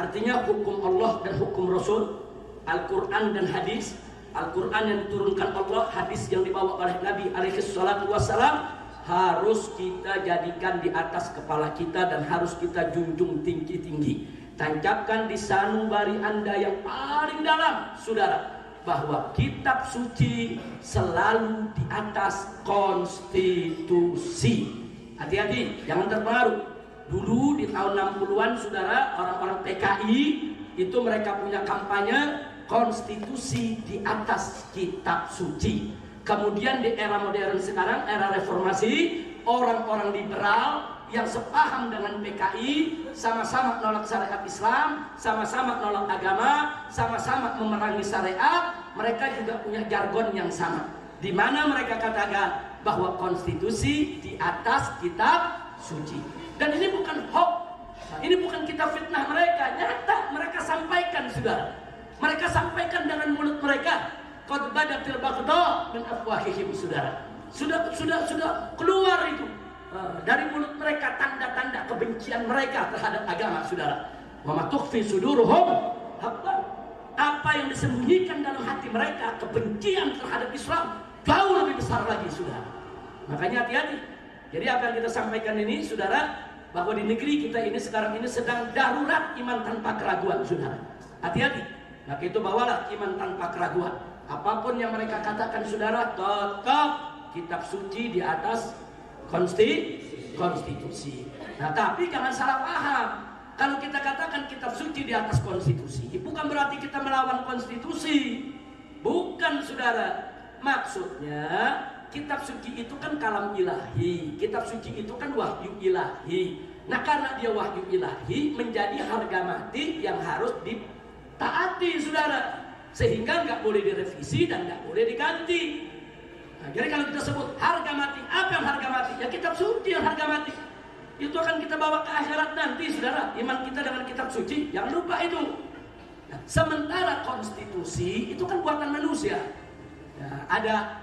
Artinya hukum Allah dan hukum Rasul, Al-Quran dan hadis. Al-Quran yang diturunkan Allah, hadis yang dibawa oleh Nabi alaihi salatu wassalam, harus kita jadikan di atas kepala kita dan harus kita junjung tinggi-tinggi. Tancapkan di sanubari Anda yang paling dalam, saudara, bahwa kitab suci selalu di atas konstitusi. Hati-hati, jangan terpengaruh. Dulu di tahun 60-an, saudara, orang-orang PKI itu mereka punya kampanye konstitusi di atas kitab suci. Kemudian di era modern sekarang, era reformasi, orang-orang liberal yang sepaham dengan PKI, sama-sama menolak syariat Islam, sama-sama menolak agama, sama-sama memerangi syariat. Mereka juga punya jargon yang sama, di mana mereka katakan bahwa konstitusi di atas kitab suci. Dan ini bukan hoax, ini bukan kita fitnah mereka, nyata mereka sampaikan, saudara. Mereka sampaikan dengan mulut mereka. Qad badatil baghdha min afwahihim, saudara. Sudah keluar itu dari mulut mereka tanda-tanda kebencian mereka terhadap agama, saudara. Wa ma tukhfi suduruhum haqqan. Apa yang disembunyikan dalam hati mereka, kebencian terhadap Islam, jauh lebih besar lagi, saudara. Makanya hati-hati. Jadi apa yang kita sampaikan ini, saudara, bahwa di negeri kita ini sekarang ini sedang darurat iman tanpa keraguan, saudara. Hati-hati. Maka itu bawalah iman tanpa keraguan. Apapun yang mereka katakan, saudara, tetap kitab suci di atas konstitusi. Nah, tapi jangan salah paham. Kalau kita katakan kitab suci di atas konstitusi, bukan berarti kita melawan konstitusi. Bukan, saudara. Maksudnya kitab suci itu kan kalam ilahi. Kitab suci itu kan wahyu ilahi. Nah, karena dia wahyu ilahi, menjadi harga mati yang harus ditaati, saudara. Sehingga nggak boleh direvisi dan nggak boleh diganti. Nah, jadi kalau kita sebut harga mati, apa yang harga mati? Ya kitab suci yang harga mati. Itu akan kita bawa ke akhirat nanti, saudara. Iman kita dengan kitab suci, jangan lupa itu. Nah, sementara konstitusi itu kan buatan manusia. Nah, ada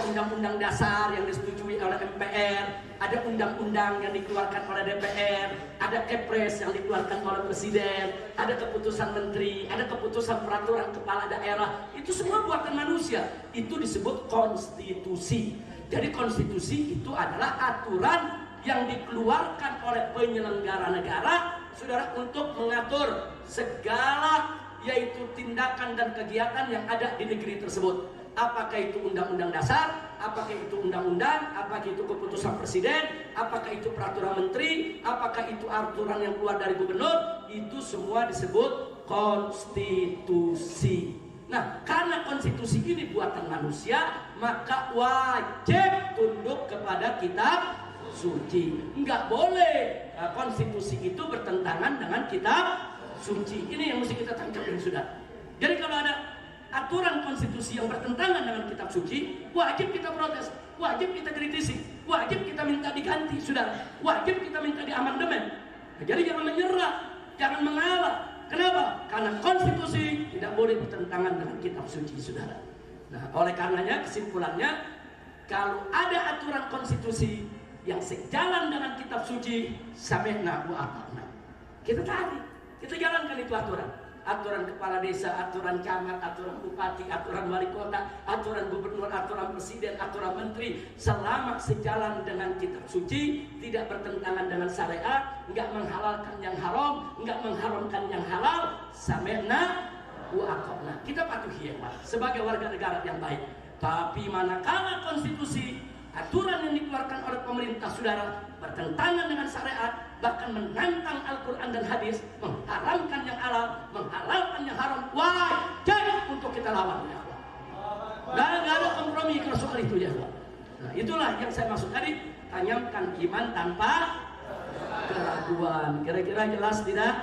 undang-undang dasar yang disetujui oleh MPR, ada undang-undang yang dikeluarkan oleh DPR, ada Kepres yang dikeluarkan oleh Presiden, ada keputusan menteri, ada keputusan peraturan kepala daerah. Itu semua buatan manusia. Itu disebut konstitusi. Jadi konstitusi itu adalah aturan yang dikeluarkan oleh penyelenggara negara, saudara, untuk mengatur segala yaitu tindakan dan kegiatan yang ada di negeri tersebut. Apakah itu undang-undang dasar, apakah itu undang-undang, apakah itu keputusan presiden, apakah itu peraturan menteri, apakah itu aturan yang keluar dari gubernur, itu semua disebut konstitusi. Nah, karena konstitusi ini buatan manusia, maka wajib tunduk kepada kitab suci. Enggak boleh konstitusi itu bertentangan dengan kitab suci. Ini yang mesti kita tangkapin, sudah. Jadi kalau ada aturan konstitusi yang bertentangan dengan kitab suci, wajib kita protes, wajib kita kritisi, wajib kita minta diganti, saudara, wajib kita minta diamandemen. Nah, jadi jangan menyerah, jangan mengalah. Kenapa? Karena konstitusi tidak boleh bertentangan dengan kitab suci, saudara. Nah, oleh karenanya kesimpulannya, kalau ada aturan konstitusi yang sejalan dengan kitab suci, sami'na wa ata'na. Kita taati, kita jalankan itu aturan. Aturan kepala desa, aturan camat, aturan bupati, aturan wali kota, aturan gubernur, aturan presiden, aturan menteri, selama sejalan dengan kitab suci, tidak bertentangan dengan syariat, enggak menghalalkan yang haram, enggak mengharamkan yang halal, sami'na wa ata'na. Kita patuhi yang baik sebagai warga negara yang baik. Tapi manakala konstitusi, aturan yang dikeluarkan oleh pemerintah saudara bertentangan dengan syariat, bahkan menantang Al-Quran dan hadis, mengharamkan yang halal, menghalalkan yang haram, wajib untuk kita lawan ya Allah. Dan gak ada kompromi kalau soal itu ya Allah. Nah, itulah yang saya maksud tadi, tanamkan iman tanpa keraguan. Kira-kira jelas tidak?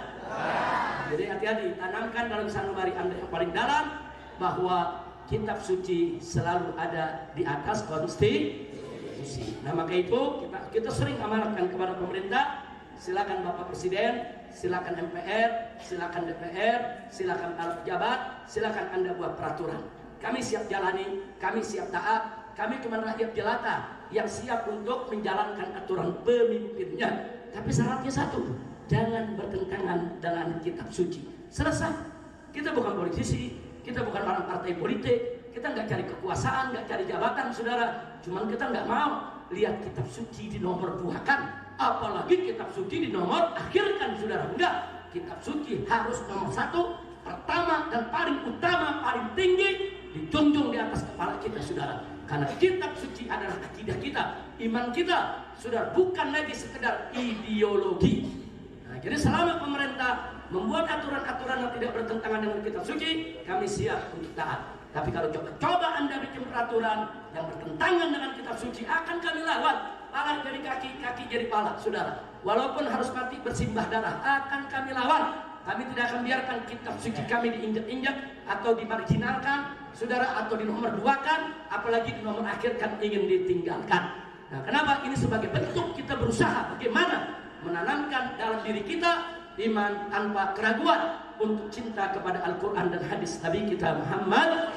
Jadi hati-hati, tanamkan dalam sanubari Anda yang paling dalam bahwa kitab suci selalu ada di atas konstitusi. Nah maka itu kita sering amanatkan kepada pemerintah, silakan Bapak Presiden, silakan MPR, silakan DPR, silakan para pejabat, silakan Anda buat peraturan. Kami siap jalani, kami siap taat, kami cuma rakyat jelata yang siap untuk menjalankan aturan pemimpinnya. Tapi syaratnya satu, jangan bertentangan dengan kitab suci. Selesai. Kita bukan politisi, kita bukan orang partai politik, kita nggak cari kekuasaan, nggak cari jabatan, saudara. Cuman kita nggak mau lihat kitab suci di nomor 2 kan, apalagi kitab suci di nomor akhirkan, saudara. Enggak, kitab suci harus nomor 1, pertama dan paling utama, paling tinggi, dijunjung di atas kepala kita, saudara. Karena kitab suci adalah akidah kita, iman kita, saudara, bukan lagi sekedar ideologi. Nah, jadi selama pemerintah membuat aturan-aturan yang tidak bertentangan dengan kitab suci, kami siap untuk taat. Tapi kalau coba Anda bikin peraturan yang bertentangan dengan kitab suci, akan kami lawan. Pala jadi kaki, kaki jadi pala, saudara. Walaupun harus mati bersimbah darah, akan kami lawan. Kami tidak akan biarkan kitab suci kami diinjak-injak atau dimarginalkan, saudara, atau di nomor 2-kan, apalagi di nomor akhirkan ingin ditinggalkan. Nah, kenapa? Ini sebagai bentuk kita berusaha bagaimana menanamkan dalam diri kita iman tanpa keraguan untuk cinta kepada Al-Quran dan hadis Nabi kita Muhammad.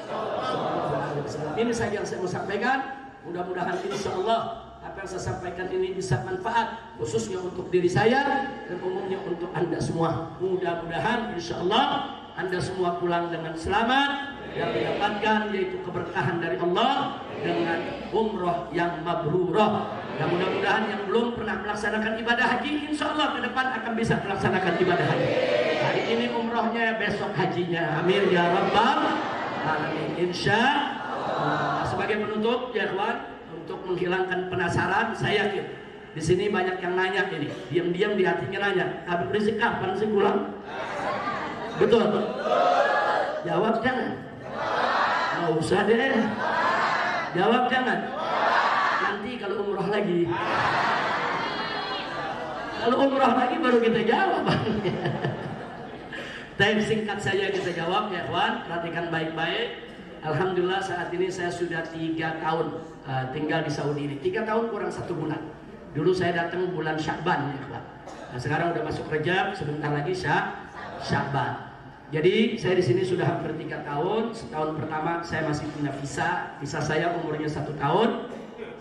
Ini saja yang saya mau sampaikan. Mudah-mudahan insya-Allah apa yang saya sampaikan ini bisa manfaat khususnya untuk diri saya dan umumnya untuk Anda semua. Mudah-mudahan insya-Allah Anda semua pulang dengan selamat, yang mendapatkan yaitu keberkahan dari Allah dengan umroh yang mabrurah. Dan mudah-mudahan yang belum pernah melaksanakan ibadah haji, insya Allah ke depan akan bisa melaksanakan ibadah haji. Hari ini umrohnya, besok hajinya. Amin ya rabbal alamin. Insya Allah. Sebagai penutup ya kawan, untuk menghilangkan penasaran, saya yakin di sini banyak yang nanya ini, diam-diam di hatinya nanya, Habib Rizik kapan sih pulang? Betul? Jawab jangan. Nggak usah deh. Jawab jangan. Nanti kalau umroh lagi. Kalau umroh lagi baru kita jawab. Tapi singkat saja kita jawab ya kawan, perhatikan baik-baik. Alhamdulillah saat ini saya sudah 3 tahun tinggal di Saudi ini. 3 tahun kurang 1 bulan. Dulu saya datang bulan Sya'ban ya kawan. Nah sekarang udah masuk Rajab, sebentar lagi Sya'ban. Jadi saya di sini sudah hampir 3 tahun. Setahun pertama saya masih punya visa. Visa saya umurnya 1 tahun.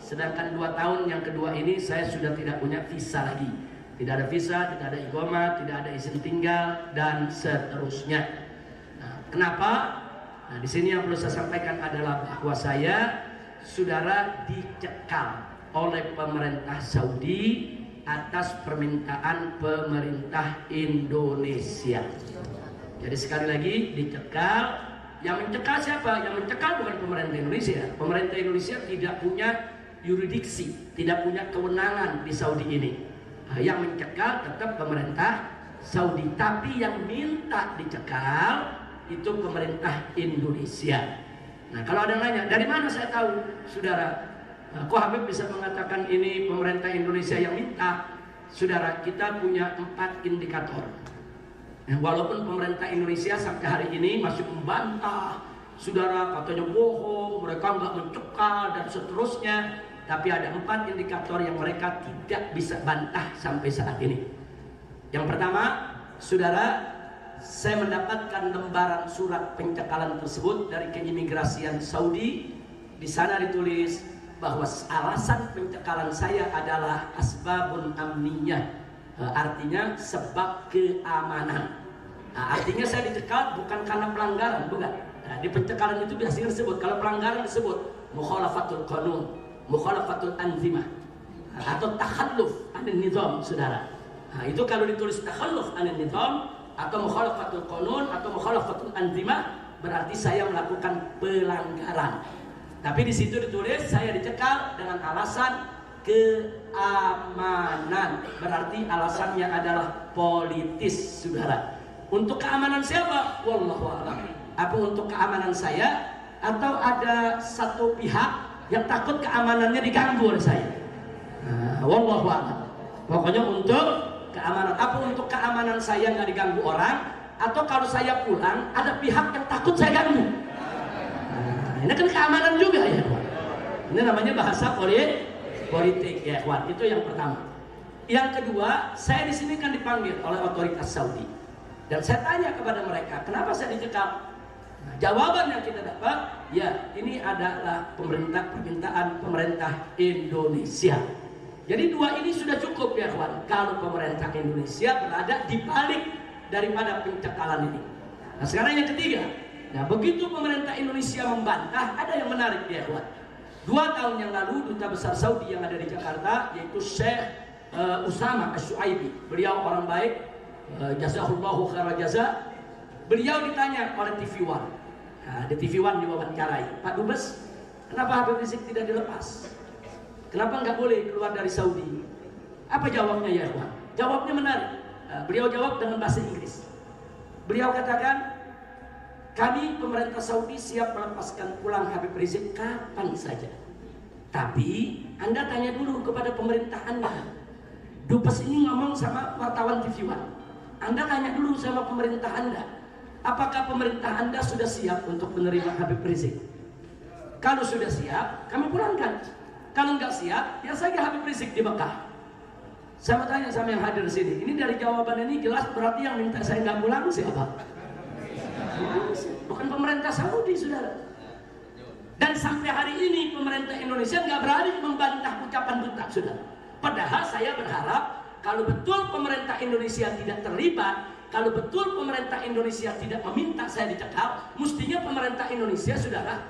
Sedangkan 2 tahun yang kedua ini saya sudah tidak punya visa lagi. Tidak ada visa, tidak ada iqamah, tidak ada izin tinggal dan seterusnya. Nah, kenapa? Nah, di sini yang perlu saya sampaikan adalah bahwa saya, saudara, dicekal oleh pemerintah Saudi atas permintaan pemerintah Indonesia. Jadi sekali lagi dicekal. Yang mencekal siapa? Yang mencekal bukan pemerintah Indonesia. Pemerintah Indonesia tidak punya yurisdiksi, tidak punya kewenangan di Saudi ini. Yang mencekal tetap pemerintah Saudi, tapi yang minta dicekal itu pemerintah Indonesia. Nah kalau ada yang nanya, dari mana saya tahu, saudara? Kok Habib bisa mengatakan ini pemerintah Indonesia yang minta? Saudara, kita punya 4 indikator. Walaupun pemerintah Indonesia sampai hari ini masih membantah, saudara, katanya bohong, mereka nggak mencekal dan seterusnya. Tapi ada 4 indikator yang mereka tidak bisa bantah sampai saat ini. Yang pertama, saudara, saya mendapatkan lembaran surat pencekalan tersebut dari keimigrasian Saudi. Di sana ditulis bahwa alasan pencekalan saya adalah asbabun amniyah, artinya sebab keamanan. Artinya saya dicekal bukan karena pelanggaran, bukan. Di pencekalan itu biasanya disebut, kalau pelanggaran disebut mukhalafatul qanun, mukhalafatul anzimah, atau takhalluf anin nizam, saudara. Itu kalau ditulis takhalluf anin nizam atau mukhalafatul qanun atau mukhalafatul anzimah, berarti saya melakukan pelanggaran. Tapi di situ ditulis saya dicekal dengan alasan keamanan, berarti alasannya adalah politis, saudara. Untuk keamanan siapa? Wallahu a'lam. Apa untuk keamanan saya atau ada satu pihak yang takut keamanannya diganggu oleh saya? Wallahu a'lam. Pokoknya untuk keamanan. Apa untuk keamanan saya nggak diganggu orang? Atau kalau saya pulang ada pihak yang takut saya ganggu? Ini kan keamanan juga ya, kawan. Ini namanya bahasa politik ya, kawan. Itu yang pertama. Yang kedua, saya di sini kan dipanggil oleh otoritas Saudi. Dan saya tanya kepada mereka, kenapa saya dicekal? Jawaban yang kita dapat, ya ini adalah permintaan pemerintah Indonesia. Jadi dua ini sudah cukup ya kawan. Kalau pemerintah Indonesia berada di balik daripada pencekalan ini. Nah sekarang yang ketiga, nah begitu pemerintah Indonesia membantah, ada yang menarik ya kawan. 2 tahun yang lalu duta besar Saudi yang ada di Jakarta, yaitu Syekh Usama Asy-Syuaibi. Beliau orang baik. Jazahullahu khairal jaza. Beliau ditanya oleh TV One. Di TV One diwawancarai, Pak Dubes, kenapa Habib Rizik tidak dilepas? Kenapa nggak boleh keluar dari Saudi? Apa jawabnya ya kawan? Jawabnya menarik. Beliau jawab dengan bahasa Inggris. Beliau katakan, kami pemerintah Saudi siap melepaskan pulang Habib Rizik kapan saja. Tapi Anda tanya dulu kepada pemerintah Anda. Dubes ini ngomong sama wartawan TV One. Anda tanya dulu sama pemerintah Anda, apakah pemerintah Anda sudah siap untuk menerima Habib Rizik? Kalau sudah siap, kami pulangkan. Kalau nggak siap, ya saja Habib Rizik di Mekah. Saya mau tanya sama yang hadir di sini. Ini dari jawaban ini jelas berarti yang minta saya nggak pulang siapa? Bukan pemerintah Saudi, saudara. Dan sampai hari ini pemerintah Indonesia nggak berani membantah ucapan duta, saudara. Padahal saya berharap kalau betul pemerintah Indonesia tidak terlibat, kalau betul pemerintah Indonesia tidak meminta saya dicekal, mestinya pemerintah Indonesia, saudara,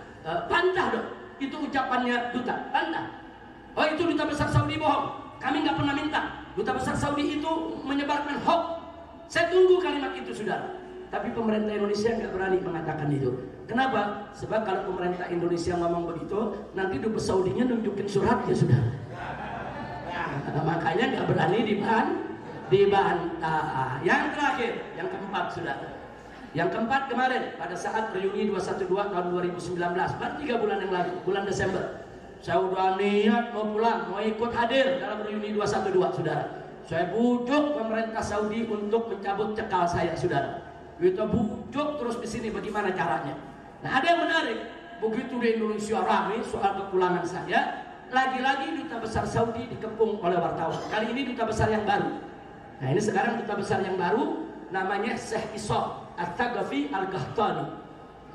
bantah dong. Itu ucapannya duta, bantah. Oh itu duta besar Saudi bohong, kami nggak pernah minta. Duta besar Saudi itu menyebarkan hoax. Saya tunggu kalimat itu, saudara. Tapi pemerintah Indonesia nggak berani mengatakan itu. Kenapa? Sebab kalau pemerintah Indonesia ngomong begitu, nanti dubes Saudinya nunjukin suratnya, saudara. Makanya nggak berani dibantah. Yang terakhir, yang keempat, saudara. Yang keempat kemarin pada saat reuni 212 tahun 2019, baru 3 bulan yang lalu, bulan Desember, saya udah niat mau pulang, mau ikut hadir dalam reuni 212, saudara. Saya bujuk pemerintah Saudi untuk mencabut cekal saya, saudara. Kita bujuk terus di sini bagaimana caranya. Nah ada yang menarik, begitu di Indonesia ramai soal kepulangan saya. Lagi-lagi duta besar Saudi dikepung oleh wartawan. Kali ini duta besar yang baru. Nah ini sekarang duta besar yang baru namanya Syekh Ishaq At-Thaqafi Al-Qahtani.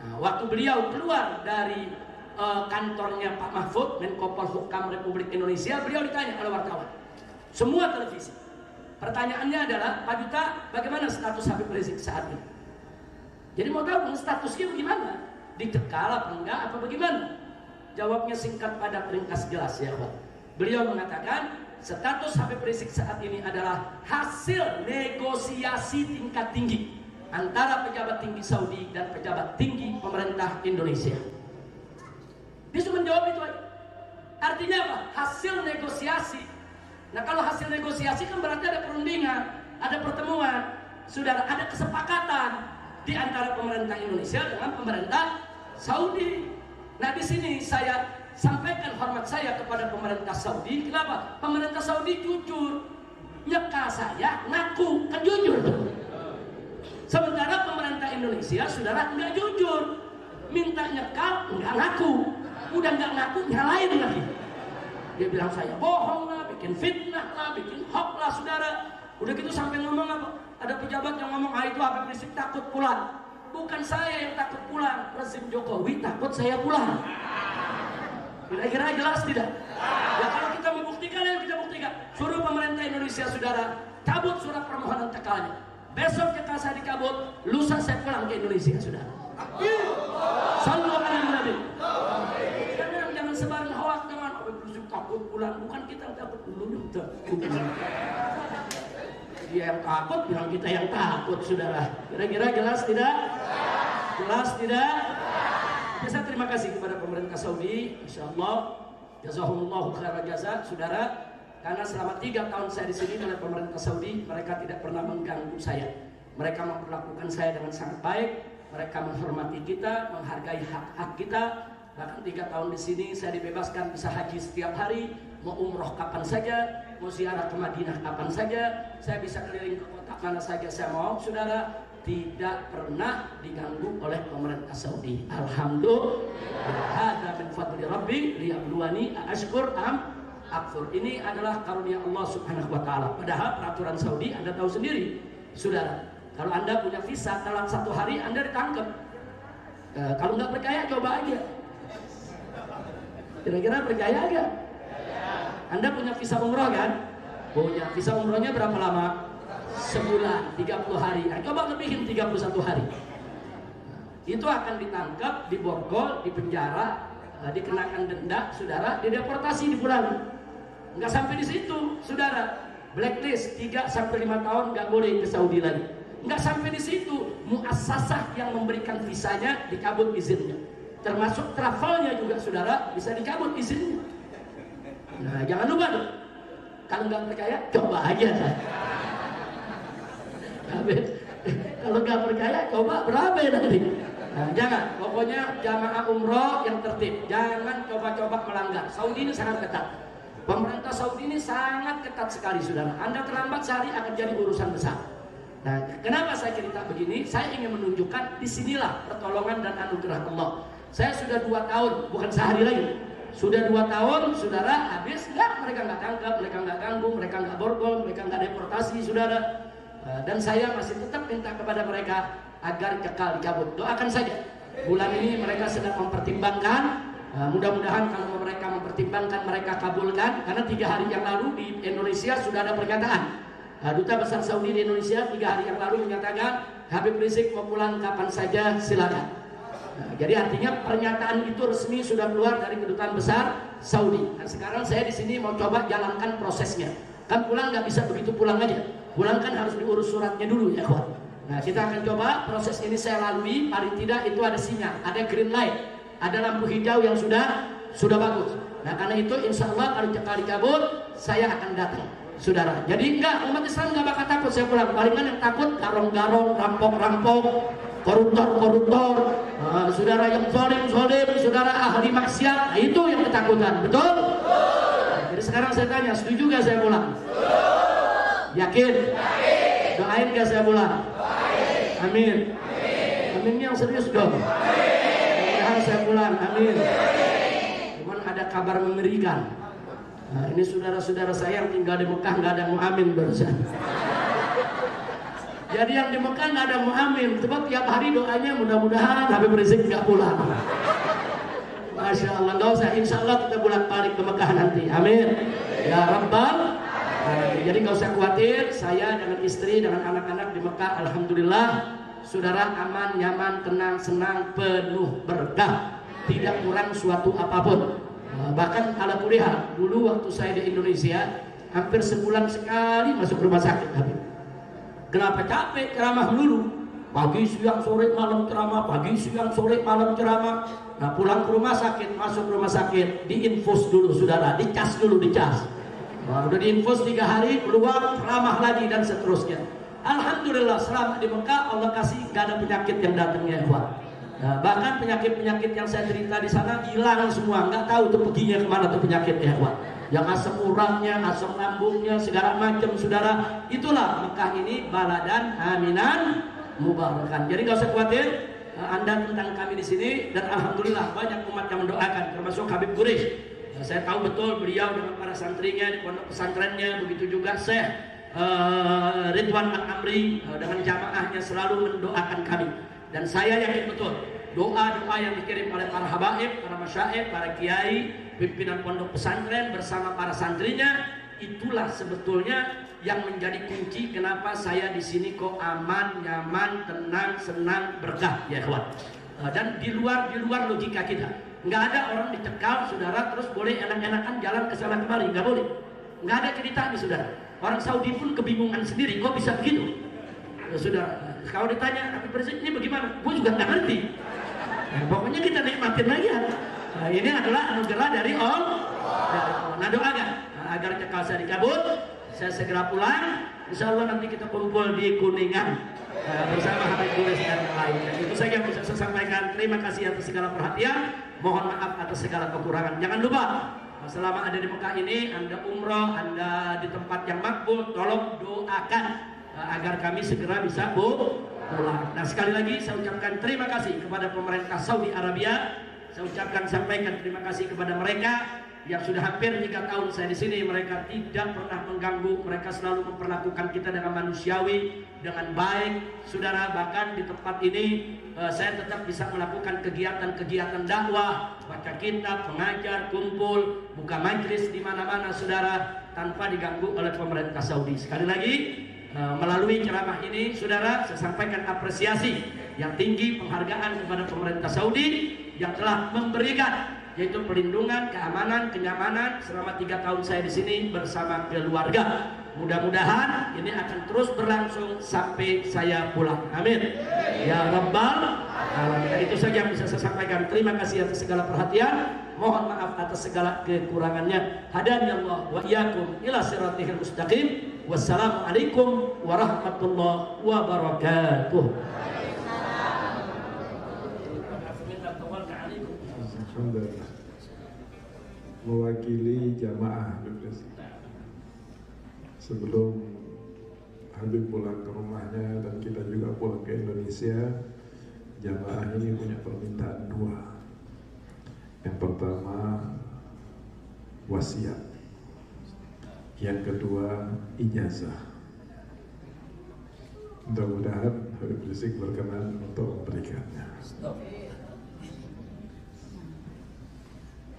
Nah, waktu beliau keluar dari kantornya Pak Mahfud, Menko Polhukam Republik Indonesia, beliau ditanya oleh wartawan. Semua televisi. Pertanyaannya adalah, Pak Duta, bagaimana status Habib Rizik saat ini? Jadi mau tahu statusnya bagaimana? Dicekal apa enggak apa bagaimana? Jawabnya singkat padat ringkas jelas ya kawan. Beliau mengatakan status Habib Rizik saat ini adalah hasil negosiasi tingkat tinggi antara pejabat tinggi Saudi dan pejabat tinggi pemerintah Indonesia. Dia cuma menjawab itu aja. Artinya apa? Hasil negosiasi. Nah kalau hasil negosiasi kan berarti ada perundingan, ada pertemuan, saudara, ada kesepakatan di antara pemerintah Indonesia dengan pemerintah Saudi. Nah di sini saya sampaikan hormat saya kepada pemerintah Saudi. Kenapa? Pemerintah Saudi jujur, nyekal saya, ngaku, kan jujur tuh. Sementara pemerintah Indonesia, saudara, nggak jujur, minta nyekal, nggak ngaku, udah nggak ngaku, nyalain lagi. Dia bilang saya bohong lah, bikin fitnah lah, bikin hoax lah, saudara. Udah gitu sampai ngomong apa? Ada pejabat yang ngomong, itu Habib Rizik takut pulang. Bukan saya yang takut pulang, rezim Jokowi takut saya pulang. Kira-kira jelas tidak? Ya kalau kita membuktikan, yang kita buktikan. Suruh pemerintah Indonesia, saudara, cabut surat permohonan tekalnya. Besok tekal saya dicabut, lusa saya pulang ke Indonesia, saudara. Sallu ala Nabi. Jangan sebarin hoak, jangan takut pulang. Bukan kita takut dulu. Dia yang takut, bilang kita yang takut, saudara. Kira-kira jelas tidak? Jelas tidak? Saya terima kasih kepada pemerintah Saudi, insyaallah jazahumullahu khairan jazaa, saudara, karena selama 3 tahun saya di sini oleh pemerintah Saudi, mereka tidak pernah mengganggu saya. Mereka memperlakukan saya dengan sangat baik, mereka menghormati kita, menghargai hak-hak kita. Bahkan 3 tahun di sini saya dibebaskan bisa haji setiap hari, mau umroh kapan saja, mau ziarah ke Madinah kapan saja, saya bisa keliling ke kota mana saja saya mau, saudara. Tidak pernah diganggu oleh pemerintah Saudi. Alhamdulillah. Hada min fadli Rabbi liyabluwani ashkur am akfur. Ini adalah karunia Allah Subhanahu wa taala. Padahal peraturan Saudi Anda tahu sendiri, saudara. Kalau Anda punya visa dalam 1 hari Anda ditangkap. Kalau nggak percaya coba aja. Kira-kira percaya aja? Anda punya visa umroh kan? Punya. Visa umrohnya berapa lama? Sebulan, 30 hari. Nah, coba lebihin 31 hari. Itu akan ditangkap, diborgol, dipenjara, dikenakan denda, saudara, dideportasi, dipulang. Nggak sampai di situ, saudara. Blacklist 3 sampai 5 tahun nggak boleh ke Saudi lagi. Nggak sampai di situ, muassasah yang memberikan visanya dicabut izinnya. Termasuk travelnya juga, saudara, bisa dicabut izinnya. Nah, jangan lupa dong. Kalau nggak percaya, coba aja. Kalau nggak percaya, coba berapa nanti. Nah, jangan, pokoknya jamaah umroh yang tertib, jangan coba-coba melanggar. Saudi ini sangat ketat. Pemerintah Saudi ini sangat ketat sekali, saudara. Anda terlambat sehari akan jadi urusan besar. Nah, kenapa saya cerita begini? Saya ingin menunjukkan disinilah pertolongan dan anugerah Allah. Saya sudah 2 tahun, bukan sehari lagi. Sudah 2 tahun, saudara, habis nggak? Mereka nggak tangkap, mereka nggak ganggu, mereka nggak borgol, mereka nggak deportasi, saudara. Dan saya masih tetap minta kepada mereka agar kekal dicabut. Doakan saja. Bulan ini mereka sedang mempertimbangkan. Mudah-mudahan kalau mereka mempertimbangkan, mereka kabulkan. Karena 3 hari yang lalu di Indonesia sudah ada pernyataan. Duta Besar Saudi di Indonesia 3 hari yang lalu menyatakan Habib Rizik mau pulang kapan saja silakan. Jadi artinya pernyataan itu resmi sudah keluar dari Kedutaan Besar Saudi. Nah, sekarang saya di sini mau coba jalankan prosesnya. Kan pulang nggak bisa begitu pulang aja. Pulang kan harus diurus suratnya dulu ya kawan. Nah, kita akan coba proses ini saya lalui. Paling tidak itu ada sinyal, ada green light, ada lampu hijau yang sudah bagus. Nah, karena itu insya Allah kalau dicabut saya akan datang, saudara. Jadi enggak, umat Islam nggak bakal takut saya pulang. Palingan yang takut garong-garong, rampok-rampok, koruptor, saudara yang zalim, saudara ahli maksiat. Nah, itu yang ketakutan, betul? Jadi sekarang saya tanya, setuju gak saya pulang? Yakin? Doain gak saya pulang? Amin. Amin yang serius dong. Mudah-mudahan saya pulang. Amin. Cuman ada kabar mengerikan. Nah, ini saudara-saudara saya yang tinggal di Mekah nggak ada yang mau amin barusan. Jadi yang di Mekah nggak ada yang mau amin. Sebab tiap hari doanya mudah-mudahan Habib Rizik nggak pulang. Masya Allah, nggak usah. Insya Allah kita bolak-balik ke Mekah nanti. Amin. Ya Rabbal. Jadi nggak usah khawatir, saya dengan istri, dengan anak-anak di Mekah, alhamdulillah, saudara aman, nyaman, tenang, senang, penuh berkah, tidak kurang suatu apapun. Bahkan ala kuliah, dulu waktu saya di Indonesia, hampir sebulan sekali masuk rumah sakit. Kenapa? Capek ceramah dulu, pagi, siang, sore, malam ceramah, pagi, siang, sore, malam ceramah. Nah, pulang ke rumah sakit, masuk rumah sakit, diinfus dulu, saudara, dicas dulu, dicas. Nah, udah diinfus 3 hari, keluar, ceramah lagi dan seterusnya. Alhamdulillah selama di Mekah Allah kasih gak ada penyakit yang datangnya, ikhwan. Nah, bahkan penyakit-penyakit yang saya cerita di sana hilang semua, nggak tahu tuh perginya kemana tuh penyakitnya, ikhwan. Yang asam uratnya, asam lambungnya, segala macam, saudara. Itulah Mekah ini baladan aminan mubarakan. Jadi gak usah khawatir Anda tentang kami di sini, dan alhamdulillah banyak umat yang mendoakan, termasuk Habib Quraish. Saya tahu betul beliau dengan para santrinya di pondok pesantrennya, begitu juga Syekh Ridwan Al-Amri dengan jamaahnya selalu mendoakan kami. Dan saya yakin betul doa-doa yang dikirim oleh para habaib, para masyaikh, para kiai, pimpinan pondok pesantren bersama para santrinya, itulah sebetulnya yang menjadi kunci kenapa saya di sini kok aman, nyaman, tenang, senang, berkah ya kawan. Dan di luar logika kita, nggak ada orang dicekal saudara terus boleh enak-enakan jalan ke sana kemari, nggak boleh. Nggak ada cerita nih saudara. Orang Saudi pun kebingungan sendiri, kok bisa begitu? Saudara, kalau ditanya Habib Rizik ini bagaimana, gue juga nggak ngerti. Pokoknya kita nikmatin aja. Ini adalah anugerah dari Allah. Nah doakan agar cekal saya dicabut, saya segera pulang. Insya Allah nanti kita kumpul di Kuningan bersama Habib Gures dan lain. Itu saja yang bisa saya sampaikan. Terima kasih atas segala perhatian. Mohon maaf atas segala kekurangan. Jangan lupa, selama ada di Mekah ini, Anda umroh, Anda di tempat yang makbul, tolong doakan agar kami segera bisa pulang. Nah sekali lagi saya ucapkan terima kasih kepada pemerintah Saudi Arabia. Saya ucapkan sampaikan terima kasih kepada mereka yang sudah hampir 3 tahun saya di sini. Mereka tidak pernah mengganggu, mereka selalu memperlakukan kita dengan manusiawi, dengan baik, saudara. Bahkan di tempat ini saya tetap bisa melakukan kegiatan-kegiatan dakwah, baca kitab, mengajar, kumpul, buka majlis di mana-mana, saudara, tanpa diganggu oleh pemerintah Saudi. Sekali lagi, melalui ceramah ini, saudara, saya sampaikan apresiasi yang tinggi, penghargaan kepada pemerintah Saudi yang telah memberikan yaitu perlindungan, keamanan, kenyamanan selama 3 tahun saya di sini bersama keluarga. Mudah-mudahan ini akan terus berlangsung sampai saya pulang. Amin. Ya Rabbal Alamin. Itu saja yang bisa saya sampaikan. Terima kasih atas segala perhatian. Mohon maaf atas segala kekurangannya. Hadani Allah wa iyyakum ila siratal mustaqim. Wassalamualaikum warahmatullahi wabarakatuh. Alhamdulillah. Mewakili jamaah Habib Rizik, sebelum Habib pulang ke rumahnya dan kita juga pulang ke Indonesia, jamaah ini punya permintaan 2. Yang pertama wasiat, yang kedua ijazah. Mudah-mudahan Habib Rizik berkenan untuk memberikannya.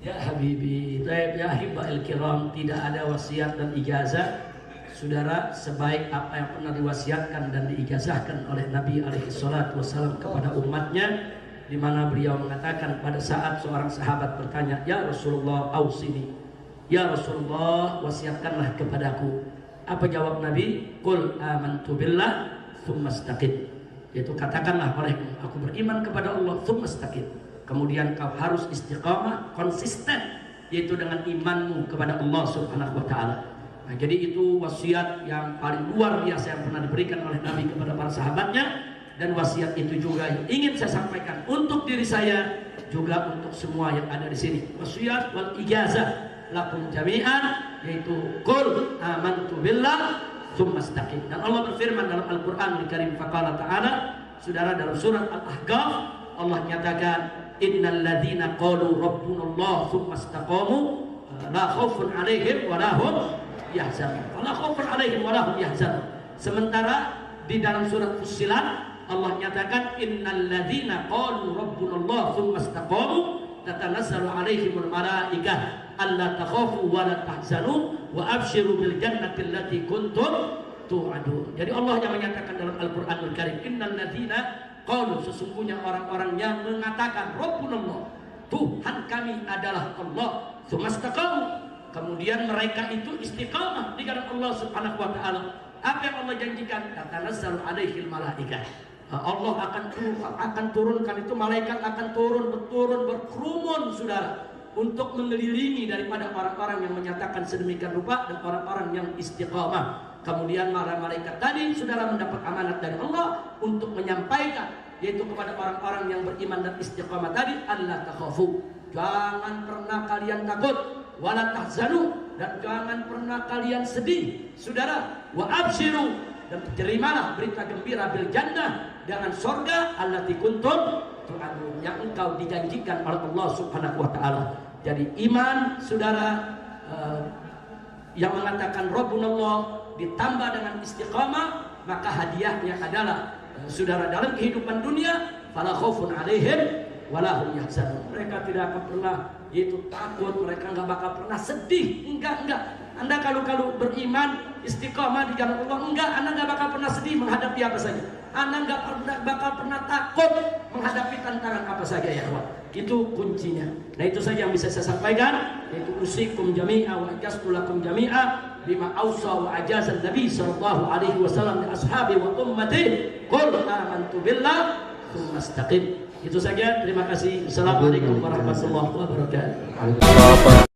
Ya Habibi, ya Ahibahil Kiram, tidak ada wasiat dan ijazah, saudara, sebaik apa yang pernah diwasiatkan dan diijazahkan oleh Nabi alaihissalam kepada umatnya, di mana beliau mengatakan pada saat seorang sahabat bertanya, ya Rasulullah ausini, ya Rasulullah wasiatkanlah kepadaku. Apa jawab Nabi? Qul amantu billah tsumma istaqim. Yaitu katakanlah mereka, aku beriman kepada Allah tsumma istaqim. Kemudian kau harus istiqamah, konsisten, yaitu dengan imanmu kepada Allah Subhanahu wa ta'ala. Nah, jadi itu wasiat yang paling luar biasa yang pernah diberikan oleh Nabi kepada para sahabatnya. Dan wasiat itu juga yang ingin saya sampaikan untuk diri saya, juga untuk semua yang ada di sini. Wasiat wal ijazah lakum jami'an, yaitu qul amantu billah tsumma istaqim. Dan Allah berfirman dalam Al-Qur'an Al-Karim, faqala ta'ala, saudara, dalam surat Al-Ahqaf Allah nyatakan, innal ladzina qalu rabbunallah tsumma istaqamu la khaufun 'alaihim wa la hum yahzanun. La khaufun 'alaihim wa la hum yahzanun. Sementara di dalam surat Fussilat Allah nyatakan, innal ladzina qalu rabbunallah tsumma istaqamu tatanazzalu 'alaihimul malaikah alla takhafu wa la tahzanu wa abshiru bil jannati allati kuntum tu'adun. Jadi Allah yang menyatakan dalam Al-Qur'anul Karim, innal ladzina qalu, sesungguhnya orang-orang yang mengatakan Rabbunallah, Tuhan kami adalah Allah, tsumastaqamu, kemudian mereka itu istiqamah di jalan Allah Subhanahu wa ta'ala. Apa yang Allah janjikan? Tatanazzalu 'alaihil malaikah. Allah akan turunkan itu, malaikat akan turun berkerumun, saudara, untuk mengelilingi daripada orang-orang yang menyatakan sedemikian rupa dan orang-orang yang istiqamah. Kemudian para malaikat tadi, saudara, mendapat amanat dari Allah untuk menyampaikan, yaitu kepada orang-orang yang beriman dan istiqamah tadi, Allah takhafu, jangan pernah kalian takut, wala tahzanu, dan jangan pernah kalian sedih, saudara, wa abshiru, dan terimalah berita gembira bil jannah, dengan surga allati kuntum tu'adun, yang engkau dijanjikan oleh Allah Subhanahu wa ta'ala. Jadi iman, saudara, yang mengatakan Rabbunallah ditambah dengan istiqamah, maka hadiahnya adalah saudara dalam kehidupan dunia, fala khaufun 'alaihim wala hum yahzanun. Mereka tidak akan pernah itu takut, mereka nggak bakal pernah sedih. Enggak. Anda kalau beriman istiqamah di jalan Allah, enggak, Anda nggak bakal pernah sedih menghadapi apa saja. Anda nggak bakal pernah takut menghadapi tantangan apa saja ya kawan. Itu kuncinya. Nah itu saja yang bisa saya sampaikan. Yaitu usikum jami'a wa ajastulakum jami'a bima awsa wa ajazan Nabi sallallahu alaihi wasallam li ashabi wa ummati qul amantu billah tsumma istaqim. Itu saja. Terima kasih. Assalamualaikum warahmatullahi wabarakatuh.